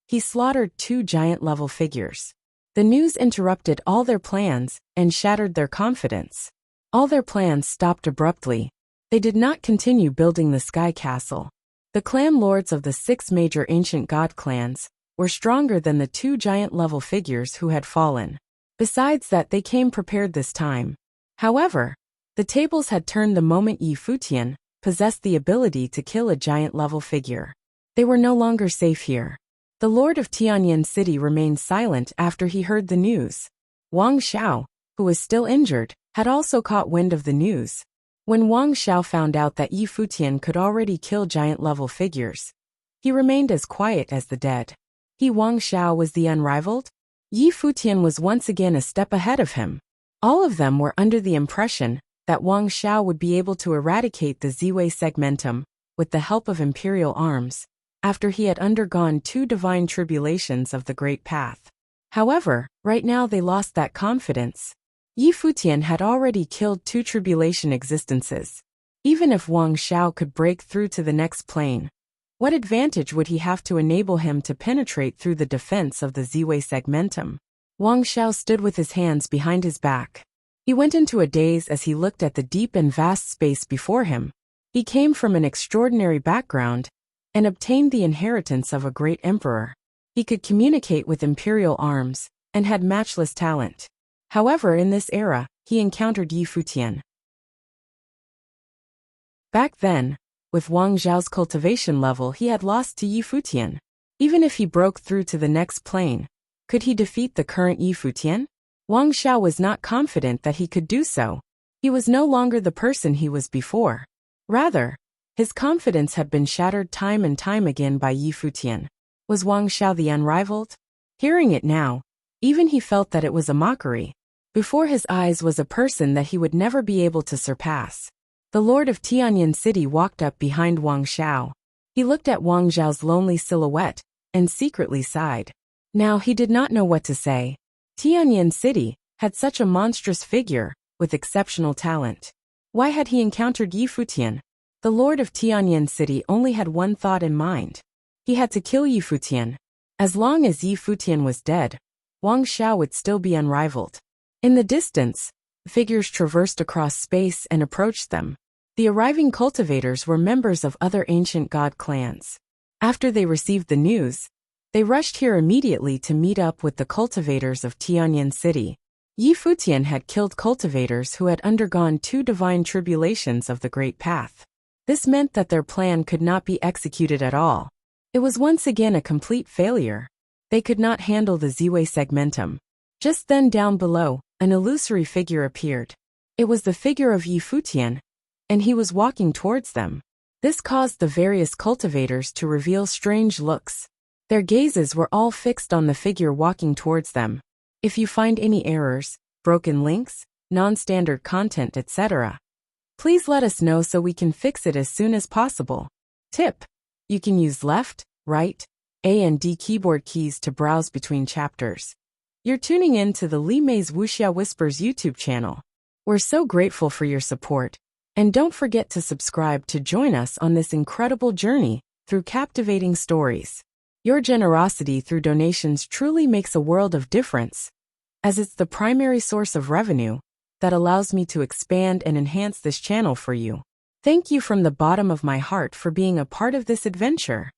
he slaughtered 2 giant-level figures. The news interrupted all their plans and shattered their confidence. All their plans stopped abruptly. They did not continue building the Sky Castle. The clan lords of the 6 major ancient god clans were stronger than the 2 giant-level figures who had fallen. Besides that, they came prepared this time. However, the tables had turned the moment Futian possessed the ability to kill a giant-level figure. They were no longer safe here. The lord of Tianyan City remained silent after he heard the news. Wang Xiao, who was still injured, had also caught wind of the news. When Wang Xiao found out that Futian could already kill giant-level figures, he remained as quiet as the dead. Wang Xiao was the unrivaled? Futian was once again a step ahead of him. All of them were under the impression that Wang Xiao would be able to eradicate the Ziwei segmentum with the help of imperial arms, after he had undergone 2 divine tribulations of the Great Path. However, right now they lost that confidence. Futian had already killed 2 tribulation existences. Even if Wang Xiao could break through to the next plane, what advantage would he have to enable him to penetrate through the defense of the Ziwei segmentum? Wang Xiao stood with his hands behind his back. He went into a daze as he looked at the deep and vast space before him. He came from an extraordinary background and obtained the inheritance of a great emperor. He could communicate with imperial arms and had matchless talent. However, in this era, he encountered Futian. Back then, with Wang Xiao's cultivation level, he had lost to Futian. Even if he broke through to the next plane, could he defeat the current Futian? Wang Xiao was not confident that he could do so. He was no longer the person he was before. Rather, his confidence had been shattered time and time again by Futian. Was Wang Xiao the unrivaled? Hearing it now, even he felt that it was a mockery. Before his eyes was a person that he would never be able to surpass. The lord of Tianyan City walked up behind Wang Xiao. He looked at Wang Xiao's lonely silhouette and secretly sighed. Now he did not know what to say. Tianyan City had such a monstrous figure with exceptional talent. Why had he encountered Futian? The lord of Tianyan City only had one thought in mind. He had to kill Futian. As long as Futian was dead, Wang Xiao would still be unrivaled. In the distance, figures traversed across space and approached them. The arriving cultivators were members of other ancient god clans. After they received the news, they rushed here immediately to meet up with the cultivators of Tianyan City. Futian had killed cultivators who had undergone 2 divine tribulations of the Great Path. This meant that their plan could not be executed at all. It was once again a complete failure. They could not handle the Ziwei segmentum. Just then down below, an illusory figure appeared. It was the figure of Yi Futian, and he was walking towards them. This caused the various cultivators to reveal strange looks. Their gazes were all fixed on the figure walking towards them. If you find any errors, broken links, non-standard content, etc., please let us know so we can fix it as soon as possible. Tip: you can use left, right, A and D keyboard keys to browse between chapters. You're tuning in to the Li Mei's Wuxia Whispers YouTube channel. We're so grateful for your support, and don't forget to subscribe to join us on this incredible journey through captivating stories. Your generosity through donations truly makes a world of difference, as it's the primary source of revenue that allows me to expand and enhance this channel for you. Thank you from the bottom of my heart for being a part of this adventure.